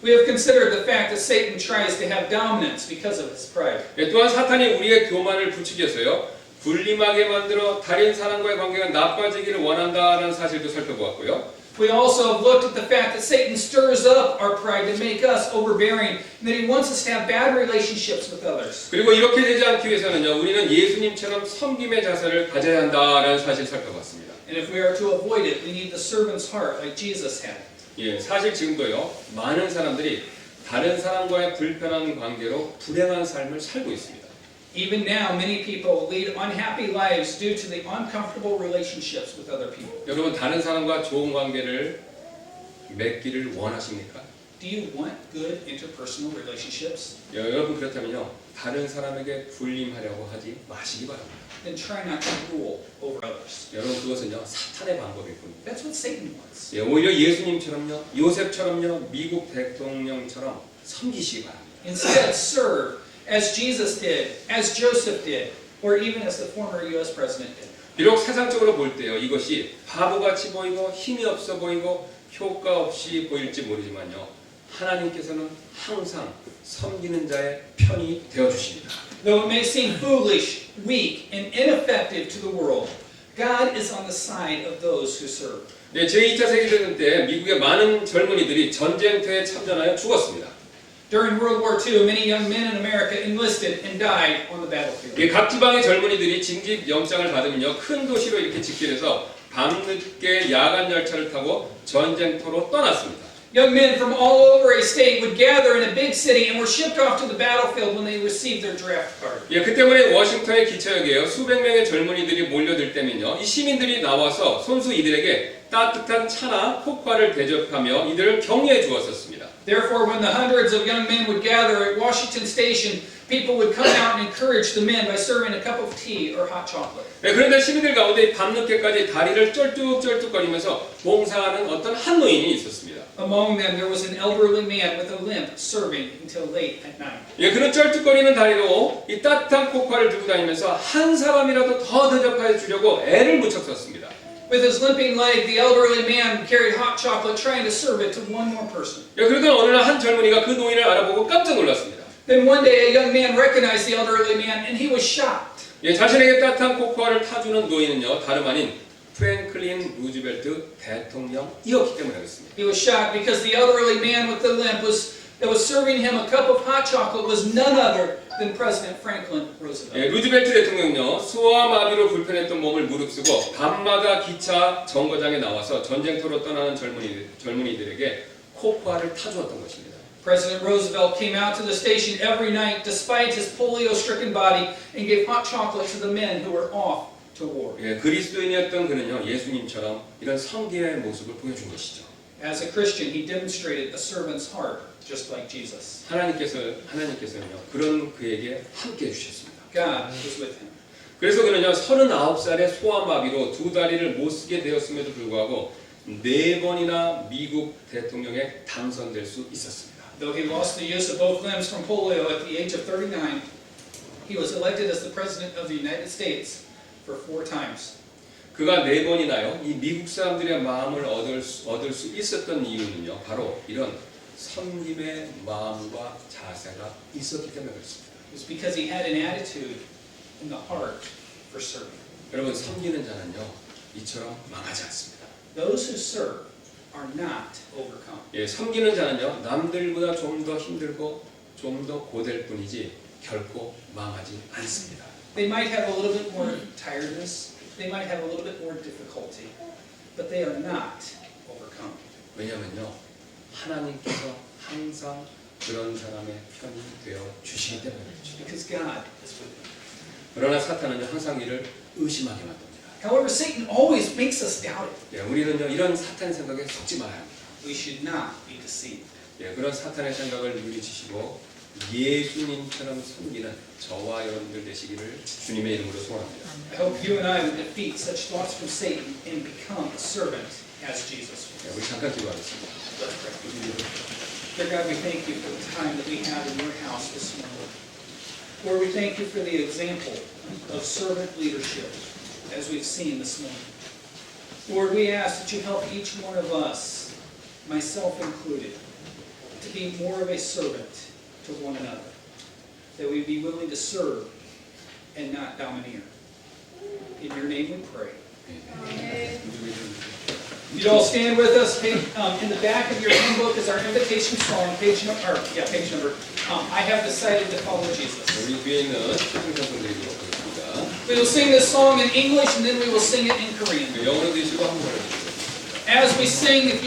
We have considered the fact that Satan tries to have dominance because of his pride. 또한 사탄이 우리의 교만을 부추겨서요, 군림하게 만들어 다른 사람과의 관계가 나빠지기를 원한다는 사실도 살펴보았고요. We also have looked at the fact that Satan stirs up our pride to make us overbearing, and that he wants us to have bad relationships with others. 그리고 이렇게 되지 않기 위해서는요, 우리는 예수님처럼 섬김의 자세를 가져야 한다는 사실 살펴봤습니다. And if we are to avoid it, we need the servant's heart like Jesus had. 사실 지금도요, 많은 사람들이 다른 사람과의 불편한 관계로 불행한 삶을 살고 있습니다. Even now, many people lead unhappy lives due to the uncomfortable relationships with other people. 여러분, 다른 사람과 좋은 관계를 맺기를 원하십니까? Do you want good interpersonal relationships? 여러분, 그렇다면요, 다른 사람에게 군림하려고 하지 마시기 바랍니다. Then try not to rule over others. 여러분, 그것은요, 사탄의 방법일 뿐입니다. That's what Satan wants. 오히려 예수님처럼요, 요셉처럼요, 미국 대통령처럼 섬기시기 바랍니다. Instead, serve as Jesus did, as Joseph did, or even as the former U.S. president did. 비록 세상적으로 볼 때요, 이것이 바보같이 보이고 힘이 없어 보이고 효과 없이 보일지 모르지만요, 하나님께서는 항상 섬기는 자의 편이 되어주십니다. Though it may seem foolish, weak, and ineffective to the world, God is on the side of those who serve. 제2차 세계대전 때 미국의 많은 젊은이들이 전쟁터에 참전하여 죽었습니다. During World War II, many young men in America enlisted and died on the battlefield. 각 지방의 젊은이들이 징집 영장을 받으면요, 큰 도시로 이렇게 집결해서 밤늦게 야간 열차를 타고 전쟁터로 떠났습니다. Young men from all over a state would gather in a big city and were shipped off to the battlefield when they received their draft card. 그 때문에 워싱턴의 기차역에요, 수백 명의 젊은이들이 몰려들 때면요, 이 시민들이 나와서 선수 이들에게 따뜻한 차나 코코아를 대접하며 이들을 격려해 주었었습니다. Therefore, when the hundreds of young men would gather at Washington Station, people would come out and encourage the men by serving a cup of tea or hot chocolate. 네, 그런데 시민들 가운데 밤늦게까지 다리를 쩔뚝쩔뚝거리면서 봉사하는 어떤 한 노인이 있었습니다. Among them, there was an elderly man with a limp serving until late at night. 예, 그는 쩔뚝거리는 다리로 이 따뜻한 코코아를 들고 다니면서 한 사람이라도 더 대접해 주려고 애를 무척 썼습니다. With his limping leg, the elderly man carried hot chocolate, trying to serve it to one more person. 예, 그러던 어느 날 한 젊은이가 그 노인을 알아보고 깜짝 놀랐습니다. Then one day, a young man recognized the elderly man, and he was shocked. 예, 자신에게 따뜻한 코코아를 타주는 노인은요, 다름 아닌 프랭클린 루즈벨트 대통령이었기 때문에 그렇습니다. He was shocked because the elderly man with the limp that was serving him a cup of hot chocolate was none other than President Franklin Roosevelt. 예, 루즈벨트 대통령은요, 소아마비로 불편했던 몸을 무릅쓰고 밤마다 기차 정거장에 나와서 전쟁터로 떠나는 젊은이들에게 코코아를 타주었던 것입니다. President Roosevelt came out to the station every night despite his polio-stricken body and gave hot chocolate to the men who were off to war. 예, 그리스도인이었던 그는요, 예수님처럼 이런 성기의 모습을 보여준 것이죠. As a Christian, he demonstrated a servant's heart, just like Jesus. 하나님께서는요, 그런 그에게 함께 해주셨습니다. God was with him. 그래서 그는요, 39살의 소아마비로 두 다리를 못 쓰게 되었음에도 불구하고 4번이나 미국 대통령에 당선될 수 있었습니다. Though he lost the use of both limbs from polio at the age of 39, he was elected as the President of the United States for 4 times. 그가 4번이나요, 이 미국 사람들의 마음을 얻을 수 있었던 이유는요, 바로 이런 섬김의 마음과 자세가 있었기 때문에 그렇습니다. It was because he had an attitude in the heart for serving. 여러분, 섬기는 자는요, 이처럼 망하지 않습니다. Those who serve are not overcome. 예, 섬기는 자는요, 남들보다 좀 더 힘들고 좀 더 고될 뿐이지 결코 망하지 않습니다. They might have a little bit more tiredness, they might have a little bit more difficulty, but they are not overcome. 왜냐면요, 하나님께서 항상 그런 사람의 편이 되어 주시기 때문에 그렇죠. Because God is with them. 그러나 사탄은요, 항상 이를 의심하게 만듭니다. However, Satan always makes us doubt it. 예, 우리는요, 이런 사탄의 생각에 속지 말아야 합니다. We should not be deceived. 예, 그런 사탄의 생각을 물리치시고 예수님처럼 섬기는 저와 여러분들 되시기를 주님의 이름으로 소원합니다. I hope you and I will defeat such thoughts from Satan and become a servant as Jesus 예, was. 우리 잠깐 기도하겠습니다. Let's pray. Dear God, we thank you for the time that we have in your house this morning. Lord, we thank you for the example of servant leadership as we've seen this morning. Lord, we ask that you help each one of us, myself included, to be more of a servant to one another. That we be willing to serve and not domineer. In your name we pray. You'd all stand with us. In the back of your handbook is our invitation song, page number. I have decided to follow Jesus. 우리 뒤에 있는 초승찬송 드리도록 하겠습니다. We will sing this song in English and then we will sing it in Korean. 영어로 드시고 한번 해주세요. As we sing, if you